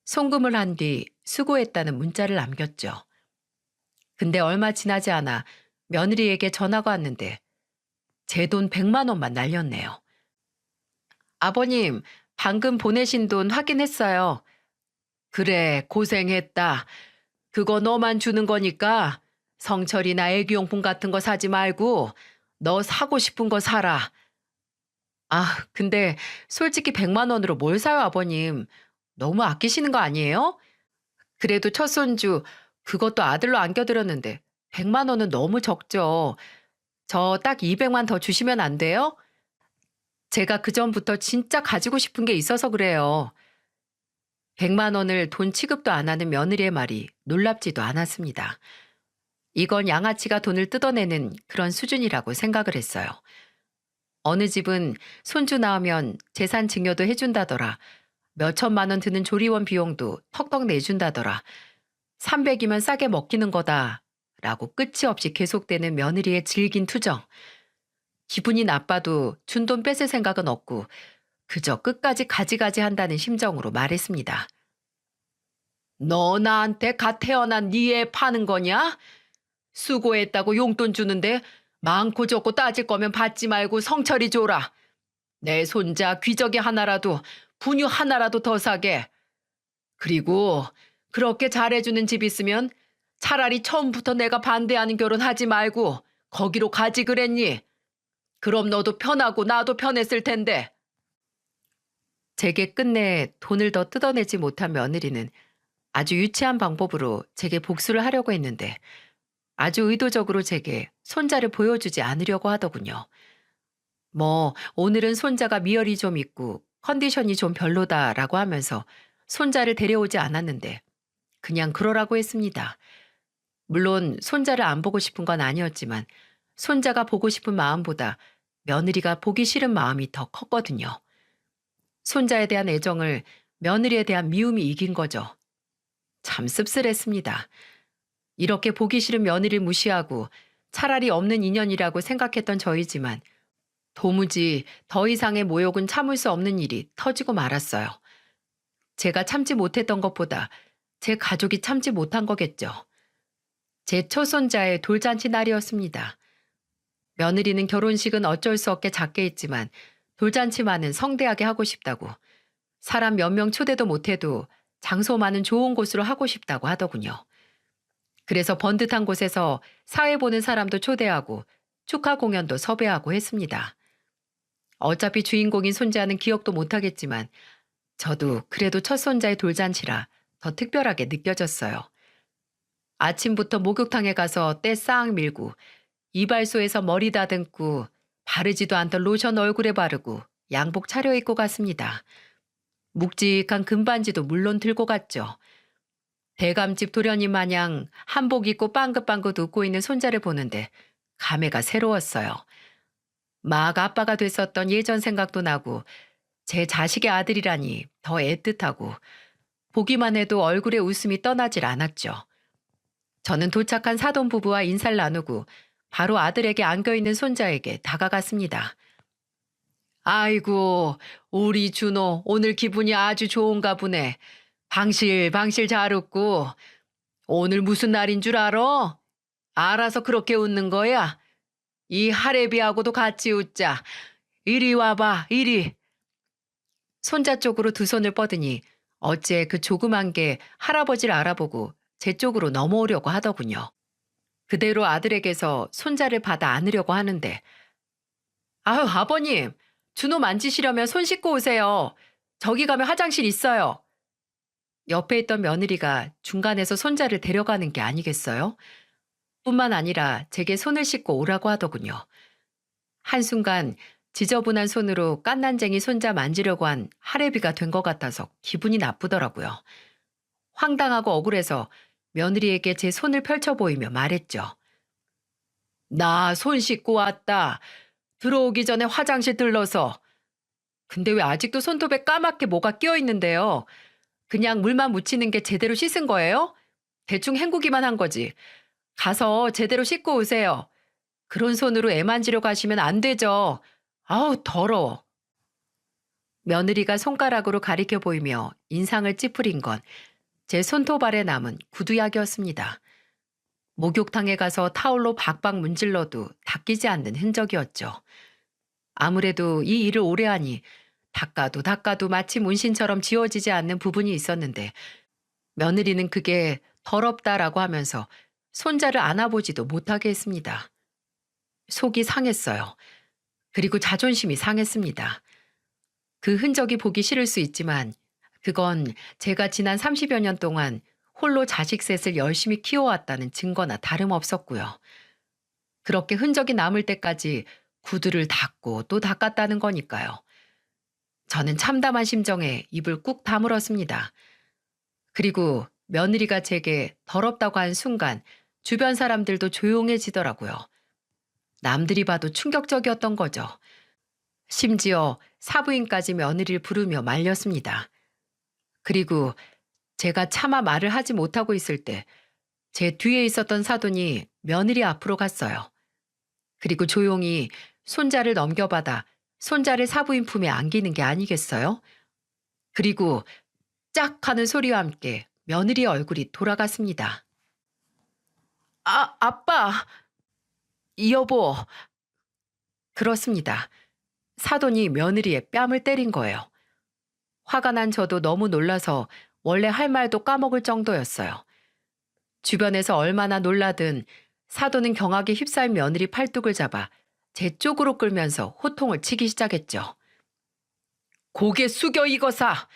송금을 한 뒤 수고했다는 문자를 남겼죠. 근데 얼마 지나지 않아 며느리에게 전화가 왔는데 제 돈 100만 원만 날렸네요. 아버님, 방금 보내신 돈 확인했어요. 그래, 고생했다. 그거 너만 주는 거니까 성철이나 애기용품 같은 거 사지 말고 너 사고 싶은 거 사라. 아, 근데 솔직히 100만 원으로 뭘 사요, 아버님? 너무 아끼시는 거 아니에요? 그래도 첫 손주 그것도 아들로 안겨드렸는데 100만 원은 너무 적죠. 저 딱 200만 더 주시면 안 돼요? 제가 그전부터 진짜 가지고 싶은 게 있어서 그래요. 100만 원을 돈 취급도 안 하는 며느리의 말이 놀랍지도 않았습니다. 이건 양아치가 돈을 뜯어내는 그런 수준이라고 생각을 했어요. 어느 집은 손주 낳으면 재산 증여도 해준다더라. 몇 천만 원 드는 조리원 비용도 턱턱 내준다더라. 300이면 싸게 먹히는 거다. 라고 끝이 없이 계속되는 며느리의 질긴 투정. 기분이 나빠도 준 돈 뺏을 생각은 없고 그저 끝까지 가지가지 한다는 심정으로 말했습니다. 너 나한테 갓 태어난 네 애 파는 거냐? 수고했다고 용돈 주는데 많고 적고 따질 거면 받지 말고 성철이 줘라. 내 손자 귀저귀 하나라도 분유 하나라도 더 사게. 그리고 그렇게 잘해주는 집 있으면 차라리 처음부터 내가 반대하는 결혼하지 말고 거기로 가지 그랬니? 그럼 너도 편하고 나도 편했을 텐데. 제게 끝내 돈을 더 뜯어내지 못한 며느리는 아주 유치한 방법으로 제게 복수를 하려고 했는데 아주 의도적으로 제게 손자를 보여주지 않으려고 하더군요. 뭐 오늘은 손자가 미열이 좀 있고 컨디션이 좀 별로다라고 하면서 손자를 데려오지 않았는데 그냥 그러라고 했습니다. 물론 손자를 안 보고 싶은 건 아니었지만 손자가 보고 싶은 마음보다 며느리가 보기 싫은 마음이 더 컸거든요. 손자에 대한 애정을 며느리에 대한 미움이 이긴 거죠. 참 씁쓸했습니다. 이렇게 보기 싫은 며느리를 무시하고 차라리 없는 인연이라고 생각했던 저이지만 도무지 더 이상의 모욕은 참을 수 없는 일이 터지고 말았어요. 제가 참지 못했던 것보다 제 가족이 참지 못한 거겠죠. 제 첫손자의 돌잔치 날이었습니다. 며느리는 결혼식은 어쩔 수 없게 작게 했지만 돌잔치만은 성대하게 하고 싶다고, 사람 몇 명 초대도 못해도 장소만은 좋은 곳으로 하고 싶다고 하더군요. 그래서 번듯한 곳에서 사회 보는 사람도 초대하고 축하 공연도 섭외하고 했습니다. 어차피 주인공인 손자는 기억도 못하겠지만 저도 그래도 첫 손자의 돌잔치라 더 특별하게 느껴졌어요. 아침부터 목욕탕에 가서 때 싹 밀고 이발소에서 머리 다듬고 바르지도 않던 로션 얼굴에 바르고 양복 차려입고 갔습니다. 묵직한 금반지도 물론 들고 갔죠. 대감집 도련님 마냥 한복 입고 빵긋빵긋 웃고 있는 손자를 보는데 감회가 새로웠어요. 막 아빠가 됐었던 예전 생각도 나고 제 자식의 아들이라니 더 애틋하고 보기만 해도 얼굴에 웃음이 떠나질 않았죠. 저는 도착한 사돈 부부와 인사를 나누고 바로 아들에게 안겨있는 손자에게 다가갔습니다. 아이고, 우리 준호 오늘 기분이 아주 좋은가 보네. 방실방실 잘 웃고. 오늘 무슨 날인 줄 알아? 알아서 그렇게 웃는 거야? 이 할애비하고도 같이 웃자. 이리 와봐, 이리. 손자 쪽으로 두 손을 뻗으니 어째 그 조그만 게 할아버지를 알아보고 제 쪽으로 넘어오려고 하더군요. 그대로 아들에게서 손자를 받아 안으려고 하는데, 아유, 아버님, 준호 만지시려면 손 씻고 오세요. 저기 가면 화장실 있어요. 옆에 있던 며느리가 중간에서 손자를 데려가는 게 아니겠어요? 뿐만 아니라 제게 손을 씻고 오라고 하더군요. 한순간 지저분한 손으로 깐난쟁이 손자 만지려고 한 할애비가 된 것 같아서 기분이 나쁘더라고요. 황당하고 억울해서 며느리에게 제 손을 펼쳐 보이며 말했죠. 나 손 씻고 왔다. 들어오기 전에 화장실 들러서. 근데 왜 아직도 손톱에 까맣게 뭐가 끼어 있는데요? 그냥 물만 묻히는 게 제대로 씻은 거예요? 대충 헹구기만 한 거지. 가서 제대로 씻고 오세요. 그런 손으로 애 만지러 가시면 안 되죠. 아우, 더러워. 며느리가 손가락으로 가리켜 보이며 인상을 찌푸린 건 제 손톱 아래 남은 구두약이었습니다. 목욕탕에 가서 타올로 박박 문질러도 닦이지 않는 흔적이었죠. 아무래도 이 일을 오래 하니 닦아도 마치 문신처럼 지워지지 않는 부분이 있었는데 며느리는 그게 더럽다라고 하면서 손자를 안아보지도 못하게 했습니다. 속이 상했어요. 그리고 자존심이 상했습니다. 그 흔적이 보기 싫을 수 있지만 그건 제가 지난 30여 년 동안 홀로 자식 셋을 열심히 키워왔다는 증거나 다름없었고요. 그렇게 흔적이 남을 때까지 구두를 닦고 또 닦았다는 거니까요. 저는 참담한 심정에 입을 꾹 다물었습니다. 그리고 며느리가 제게 더럽다고 한 순간 주변 사람들도 조용해지더라고요. 남들이 봐도 충격적이었던 거죠. 심지어 사부인까지 며느리를 부르며 말렸습니다. 그리고 제가 차마 말을 하지 못하고 있을 때 제 뒤에 있었던 사돈이 며느리 앞으로 갔어요. 그리고 조용히 손자를 넘겨받아 손자를 사부인 품에 안기는 게 아니겠어요? 그리고 짝 하는 소리와 함께 며느리의 얼굴이 돌아갔습니다. 아, 아빠! 여보! 그렇습니다. 사돈이 며느리의 뺨을 때린 거예요. 화가 난 저도 너무 놀라서 원래 할 말도 까먹을 정도였어요. 주변에서 얼마나 놀라든 사돈은 경악에 휩싸인 며느리 팔뚝을 잡아 제 쪽으로 끌면서 호통을 치기 시작했죠. 고개 숙여 이거사!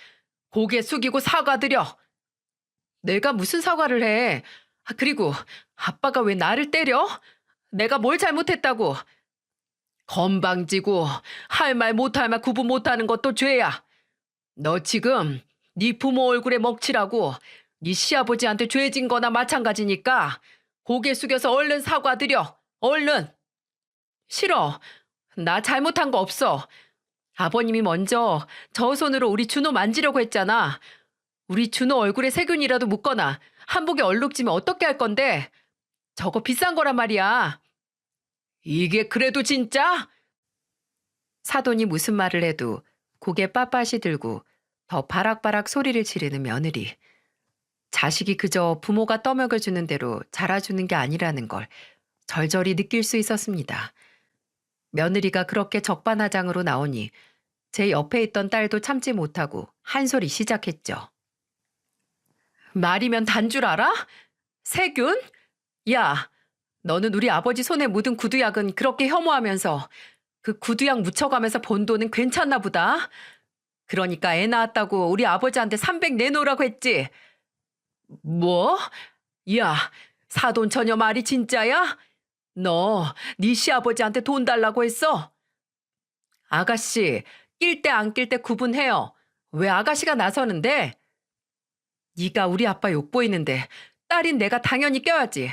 고개 숙이고 사과드려! 내가 무슨 사과를 해? 그리고 아빠가 왜 나를 때려? 내가 뭘 잘못했다고? 건방지고 할 말 못할 말 구분 못하는 것도 죄야. 너 지금 네 부모 얼굴에 먹칠하고 네 시아버지한테 죄진 거나 마찬가지니까 고개 숙여서 얼른 사과드려. 얼른. 싫어. 나 잘못한 거 없어. 아버님이 먼저 저 손으로 우리 준호 만지려고 했잖아. 우리 준호 얼굴에 세균이라도 묻거나 한복에 얼룩지면 어떻게 할 건데? 저거 비싼 거란 말이야. 이게 그래도 진짜? 사돈이 무슨 말을 해도 고개 빳빳이 들고 더 바락바락 소리를 지르는 며느리. 자식이 그저 부모가 떠먹여주는 대로 자라주는 게 아니라는 걸 절절히 느낄 수 있었습니다. 며느리가 그렇게 적반하장으로 나오니 제 옆에 있던 딸도 참지 못하고 한 소리 시작했죠. 말이면 단 줄 알아? 세균? 야, 너는 우리 아버지 손에 묻은 구두약은 그렇게 혐오하면서 그 구두약 묻혀가면서 번 돈은 괜찮나 보다. 그러니까 애 낳았다고 우리 아버지한테 300 내놓으라고 했지. 뭐? 야, 사돈 처녀 말이 진짜야? 너, 네 시아버지한테 돈 달라고 했어? 아가씨, 낄 때 안 낄 때 구분해요. 왜 아가씨가 나서는데? 네가 우리 아빠 욕보이는데 딸인 내가 당연히 껴야지.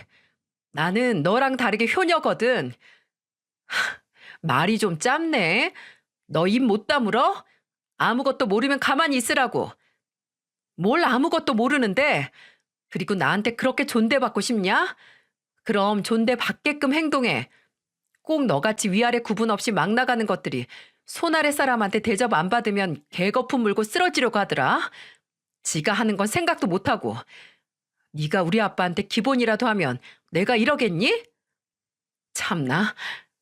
나는 너랑 다르게 효녀거든. 말이 좀 짧네. 너 입 못 다물어? 아무것도 모르면 가만히 있으라고. 뭘 아무것도 모르는데? 그리고 나한테 그렇게 존대받고 싶냐? 그럼 존대받게끔 행동해. 꼭 너같이 위아래 구분 없이 막 나가는 것들이 손아래 사람한테 대접 안 받으면 개거품 물고 쓰러지려고 하더라. 지가 하는 건 생각도 못하고. 네가 우리 아빠한테 기본이라도 하면 내가 이러겠니? 참나.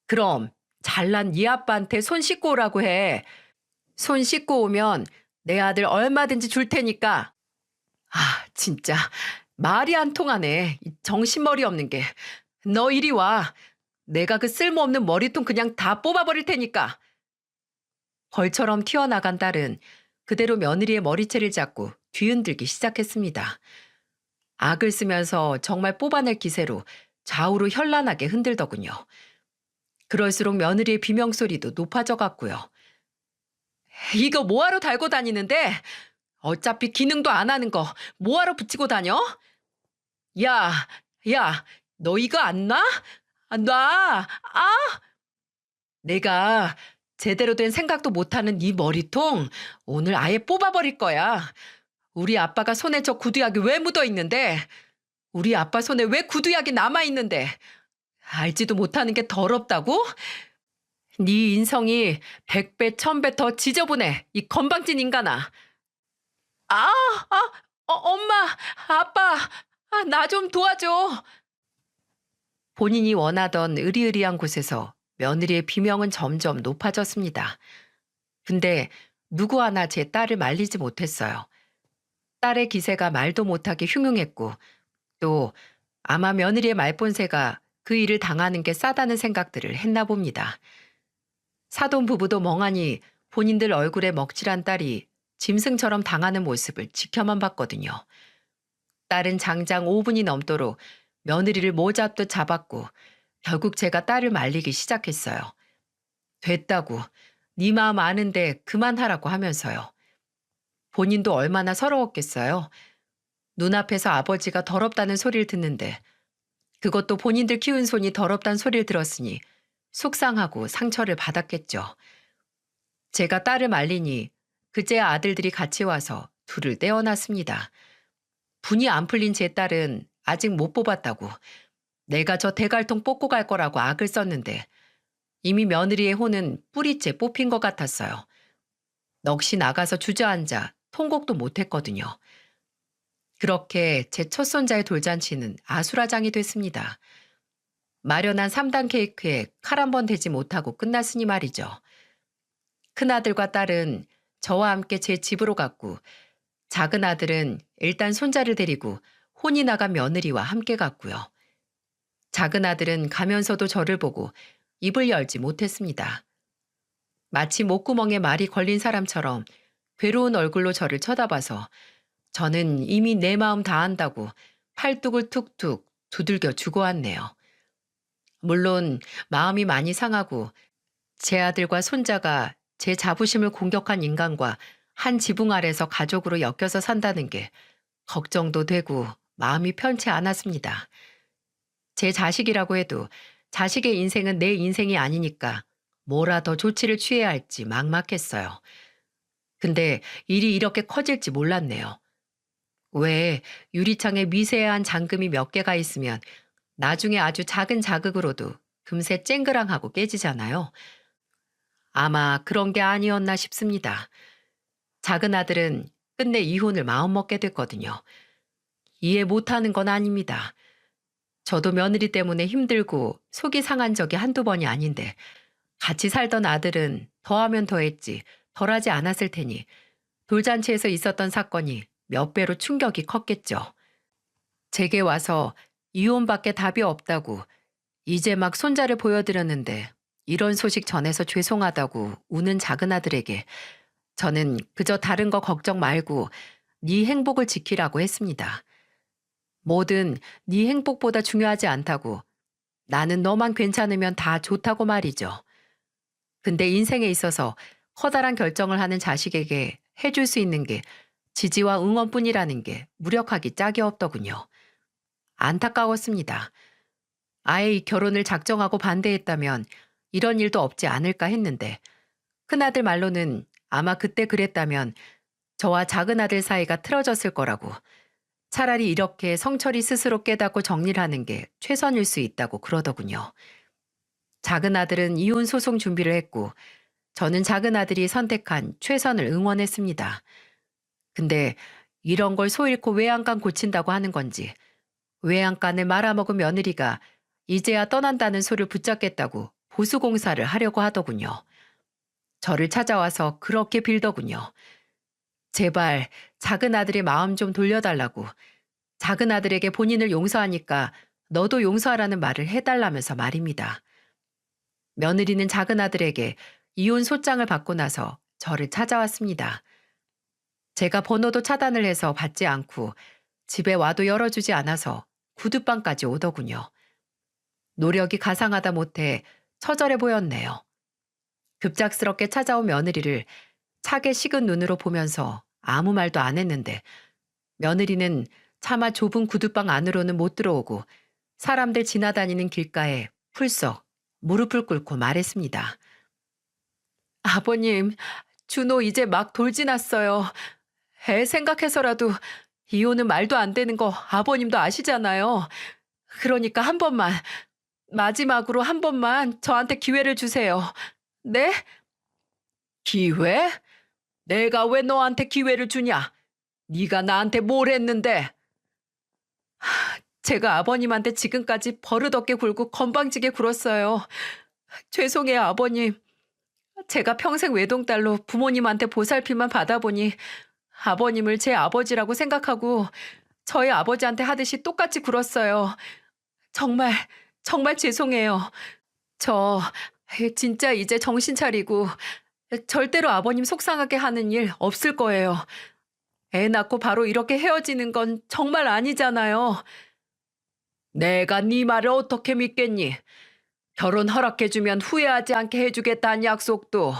그럼 잘난 네 아빠한테 손 씻고 오라고 해. 손 씻고 오면 내 아들 얼마든지 줄 테니까. 아, 진짜 말이 안 통하네. 이 정신머리 없는 게. 너 이리 와. 내가 그 쓸모없는 머리통 그냥 다 뽑아버릴 테니까. 벌처럼 튀어나간 딸은 그대로 며느리의 머리채를 잡고 뒤흔들기 시작했습니다. 악을 쓰면서 정말 뽑아낼 기세로 좌우로 현란하게 흔들더군요. 그럴수록 며느리의 비명소리도 높아져 갔고요. 이거 뭐하러 달고 다니는데? 어차피 기능도 안 하는 거 뭐하러 붙이고 다녀? 야, 야, 너 이거 안 놔? 놔! 아! 내가 제대로 된 생각도 못하는 네 머리통 오늘 아예 뽑아버릴 거야. 우리 아빠가 손에 저 구두약이 왜 묻어 있는데? 우리 아빠 손에 왜 구두약이 남아 있는데? 알지도 못하는 게 더럽다고? 네 인성이 100배, 1000배 더 지저분해. 이 건방진 인간아. 아, 엄마, 아빠, 나 좀 도와줘. 본인이 원하던 으리으리한 곳에서 며느리의 비명은 점점 높아졌습니다. 근데 누구 하나 제 딸을 말리지 못했어요. 딸의 기세가 말도 못하게 흉흉했고 또 아마 며느리의 말본세가 그 일을 당하는 게 싸다는 생각들을 했나 봅니다. 사돈 부부도 멍하니 본인들 얼굴에 먹칠한 딸이 짐승처럼 당하는 모습을 지켜만 봤거든요. 딸은 장장 5분이 넘도록 며느리를 모잡듯 잡았고 결국 제가 딸을 말리기 시작했어요. 됐다고, 네 마음 아는데 그만하라고 하면서요. 본인도 얼마나 서러웠겠어요. 눈앞에서 아버지가 더럽다는 소리를 듣는데 그것도 본인들 키운 손이 더럽다는 소리를 들었으니 속상하고 상처를 받았겠죠. 제가 딸을 말리니 그제야 아들들이 같이 와서 둘을 떼어놨습니다. 분이 안 풀린 제 딸은 아직 못 뽑았다고 내가 저 대갈통 뽑고 갈 거라고 악을 썼는데 이미 며느리의 혼은 뿌리째 뽑힌 것 같았어요. 넋이 나가서 주저앉아 통곡도 못했거든요. 그렇게 제 첫손자의 돌잔치는 아수라장이 됐습니다. 마련한 3단 케이크에 칼 한 번 대지 못하고 끝났으니 말이죠. 큰아들과 딸은 저와 함께 제 집으로 갔고 작은 아들은 일단 손자를 데리고 혼이 나간 며느리와 함께 갔고요. 작은 아들은 가면서도 저를 보고 입을 열지 못했습니다. 마치 목구멍에 말이 걸린 사람처럼 괴로운 얼굴로 저를 쳐다봐서 저는 이미 내 마음 다 안다고 팔뚝을 툭툭 두들겨 주고 왔네요. 물론 마음이 많이 상하고 제 아들과 손자가 제 자부심을 공격한 인간과 한 지붕 아래서 가족으로 엮여서 산다는 게 걱정도 되고 마음이 편치 않았습니다. 제 자식이라고 해도 자식의 인생은 내 인생이 아니니까 뭐라 더 조치를 취해야 할지 막막했어요. 근데 일이 이렇게 커질지 몰랐네요. 왜 유리창에 미세한 잠금이 몇 개가 있으면 나중에 아주 작은 자극으로도 금세 쨍그랑하고 깨지잖아요. 아마 그런 게 아니었나 싶습니다. 작은 아들은 끝내 이혼을 마음먹게 됐거든요. 이해 못하는 건 아닙니다. 저도 며느리 때문에 힘들고 속이 상한 적이 한두 번이 아닌데 같이 살던 아들은 더하면 더했지 덜하지 않았을 테니 돌잔치에서 있었던 사건이 몇 배로 충격이 컸겠죠. 제게 와서 이혼밖에 답이 없다고 이제 막 손자를 보여드렸는데 이런 소식 전해서 죄송하다고 우는 작은 아들에게 저는 그저 다른 거 걱정 말고 네 행복을 지키라고 했습니다. 뭐든 네 행복보다 중요하지 않다고 나는 너만 괜찮으면 다 좋다고 말이죠. 근데 인생에 있어서 커다란 결정을 하는 자식에게 해줄 수 있는 게 지지와 응원뿐이라는 게 무력하기 짝이 없더군요. 안타까웠습니다. 아예 이 결혼을 작정하고 반대했다면 이런 일도 없지 않을까 했는데 큰아들 말로는 아마 그때 그랬다면 저와 작은아들 사이가 틀어졌을 거라고 차라리 이렇게 성철이 스스로 깨닫고 정리를 하는 게 최선일 수 있다고 그러더군요. 작은아들은 이혼 소송 준비를 했고 저는 작은아들이 선택한 최선을 응원했습니다. 근데 이런 걸 소 잃고 외양간 고친다고 하는 건지 외양간을 말아먹은 며느리가 이제야 떠난다는 소를 붙잡겠다고 보수공사를 하려고 하더군요. 저를 찾아와서 그렇게 빌더군요. 제발 작은 아들의 마음 좀 돌려달라고 작은 아들에게 본인을 용서하니까 너도 용서하라는 말을 해달라면서 말입니다. 며느리는 작은 아들에게 이혼 소장을 받고 나서 저를 찾아왔습니다. 제가 번호도 차단을 해서 받지 않고 집에 와도 열어주지 않아서 구두방까지 오더군요. 노력이 가상하다 못해 처절해 보였네요. 급작스럽게 찾아온 며느리를 차게 식은 눈으로 보면서 아무 말도 안 했는데 며느리는 차마 좁은 구두방 안으로는 못 들어오고 사람들 지나다니는 길가에 풀썩 무릎을 꿇고 말했습니다. 아버님, 준호 이제 막 돌지났어요. 애 생각해서라도 이혼은 말도 안 되는 거 아버님도 아시잖아요. 그러니까 한 번만, 마지막으로 한 번만 저한테 기회를 주세요. 네? 기회? 내가 왜 너한테 기회를 주냐? 네가 나한테 뭘 했는데? 제가 아버님한테 지금까지 버릇없게 굴고 건방지게 굴었어요. 죄송해요, 아버님. 제가 평생 외동딸로 부모님한테 보살핌만 받아보니 아버님을 제 아버지라고 생각하고 저희 아버지한테 하듯이 똑같이 굴었어요. 정말, 정말 죄송해요. 저 진짜 이제 정신 차리고 절대로 아버님 속상하게 하는 일 없을 거예요. 애 낳고 바로 이렇게 헤어지는 건 정말 아니잖아요. 내가 네 말을 어떻게 믿겠니? 결혼 허락해주면 후회하지 않게 해주겠다는 약속도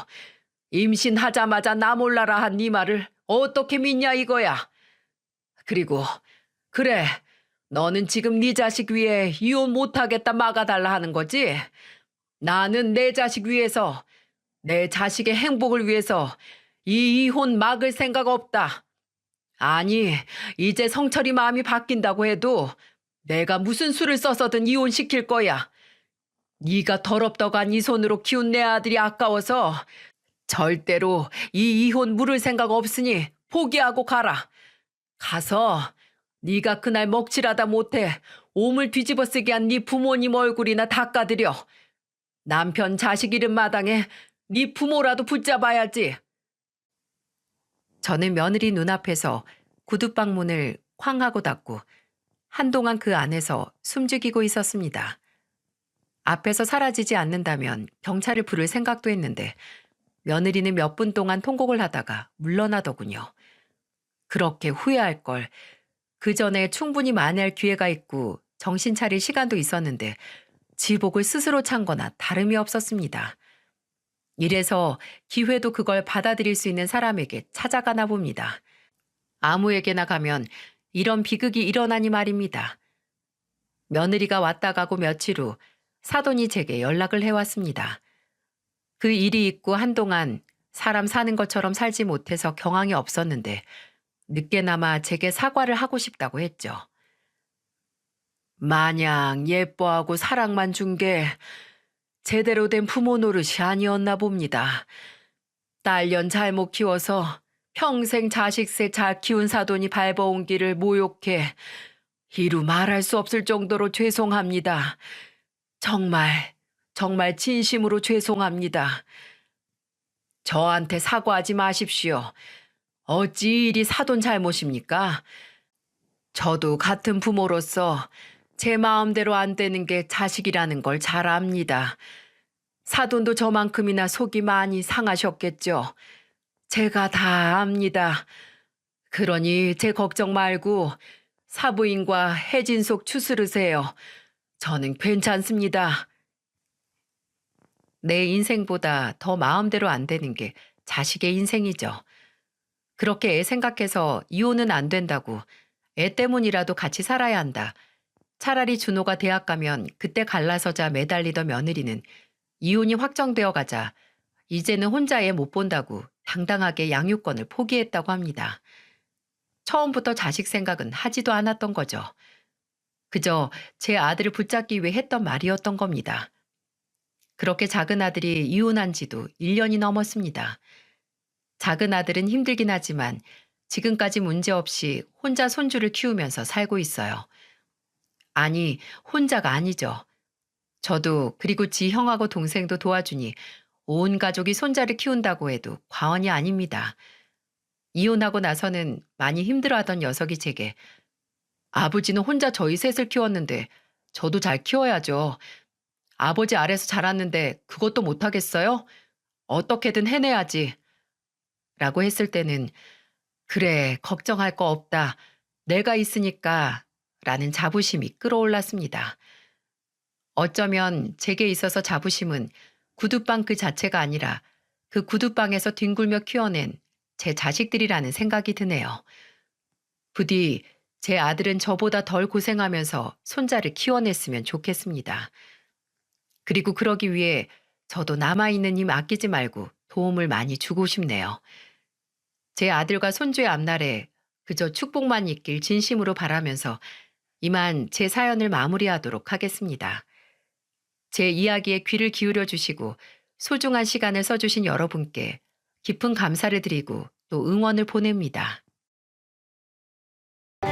임신하자마자 나 몰라라 한 네 말을 어떻게 믿냐 이거야. 그리고 그래, 너는 지금 네 자식 위해 이혼 못하겠다 막아달라 하는 거지? 나는 내 자식 위해서, 내 자식의 행복을 위해서 이 이혼 막을 생각 없다. 아니, 이제 성철이 마음이 바뀐다고 해도 내가 무슨 수를 써서든 이혼시킬 거야. 네가 더럽더간 이 손으로 키운 내 아들이 아까워서 절대로 이 이혼 물을 생각 없으니 포기하고 가라. 가서 네가 그날 먹칠하다 못해 오물 뒤집어 쓰게 한 네 부모님 얼굴이나 닦아드려. 남편 자식 이름 마당에 네 부모라도 붙잡아야지. 저는 며느리 눈앞에서 구두방 문을 쾅 하고 닫고 한동안 그 안에서 숨죽이고 있었습니다. 앞에서 사라지지 않는다면 경찰을 부를 생각도 했는데 며느리는 몇 분 동안 통곡을 하다가 물러나더군요. 그렇게 후회할 걸. 그 전에 충분히 만회할 기회가 있고 정신 차릴 시간도 있었는데 지복을 스스로 찬 거나 다름이 없었습니다. 이래서 기회도 그걸 받아들일 수 있는 사람에게 찾아가나 봅니다. 아무에게나 가면 이런 비극이 일어나니 말입니다. 며느리가 왔다 가고 며칠 후 사돈이 제게 연락을 해왔습니다. 그 일이 있고 한동안 사람 사는 것처럼 살지 못해서 경황이 없었는데 늦게나마 제게 사과를 하고 싶다고 했죠. 마냥 예뻐하고 사랑만 준 게 제대로 된 부모 노릇이 아니었나 봅니다. 딸년 잘못 키워서 평생 자식새 잘 키운 사돈이 밟아온 길을 모욕해 이루 말할 수 없을 정도로 죄송합니다. 정말, 정말 진심으로 죄송합니다. 저한테 사과하지 마십시오. 어찌 이리 사돈 잘못입니까? 저도 같은 부모로서 제 마음대로 안 되는 게 자식이라는 걸 잘 압니다. 사돈도 저만큼이나 속이 많이 상하셨겠죠. 제가 다 압니다. 그러니 제 걱정 말고 사부인과 해진속 추스르세요. 저는 괜찮습니다. 내 인생보다 더 마음대로 안 되는 게 자식의 인생이죠. 그렇게 애 생각해서 이혼은 안 된다고, 애 때문이라도 같이 살아야 한다. 차라리 준호가 대학 가면 그때 갈라서자 매달리던 며느리는 이혼이 확정되어 가자 이제는 혼자 애 못 본다고 당당하게 양육권을 포기했다고 합니다. 처음부터 자식 생각은 하지도 않았던 거죠. 그저 제 아들을 붙잡기 위해 했던 말이었던 겁니다. 그렇게 작은 아들이 이혼한 지도 1년이 넘었습니다. 작은 아들은 힘들긴 하지만 지금까지 문제없이 혼자 손주를 키우면서 살고 있어요. 아니, 혼자가 아니죠. 저도 그리고 지 형하고 동생도 도와주니 온 가족이 손자를 키운다고 해도 과언이 아닙니다. 이혼하고 나서는 많이 힘들어하던 녀석이 제게 아버지는 혼자 저희 셋을 키웠는데 저도 잘 키워야죠. 아버지 아래서 자랐는데 그것도 못하겠어요? 어떻게든 해내야지. 라고 했을 때는 그래, 걱정할 거 없다. 내가 있으니까 라는 자부심이 끌어올랐습니다. 어쩌면 제게 있어서 자부심은 구두방 그 자체가 아니라 그 구두방에서 뒹굴며 키워낸 제 자식들이라는 생각이 드네요. 부디 제 아들은 저보다 덜 고생하면서 손자를 키워냈으면 좋겠습니다. 그리고 그러기 위해 저도 남아있는 힘 아끼지 말고 도움을 많이 주고 싶네요. 제 아들과 손주의 앞날에 그저 축복만 있길 진심으로 바라면서 이만 제 사연을 마무리하도록 하겠습니다. 제 이야기에 귀를 기울여 주시고 소중한 시간을 써주신 여러분께 깊은 감사를 드리고 또 응원을 보냅니다.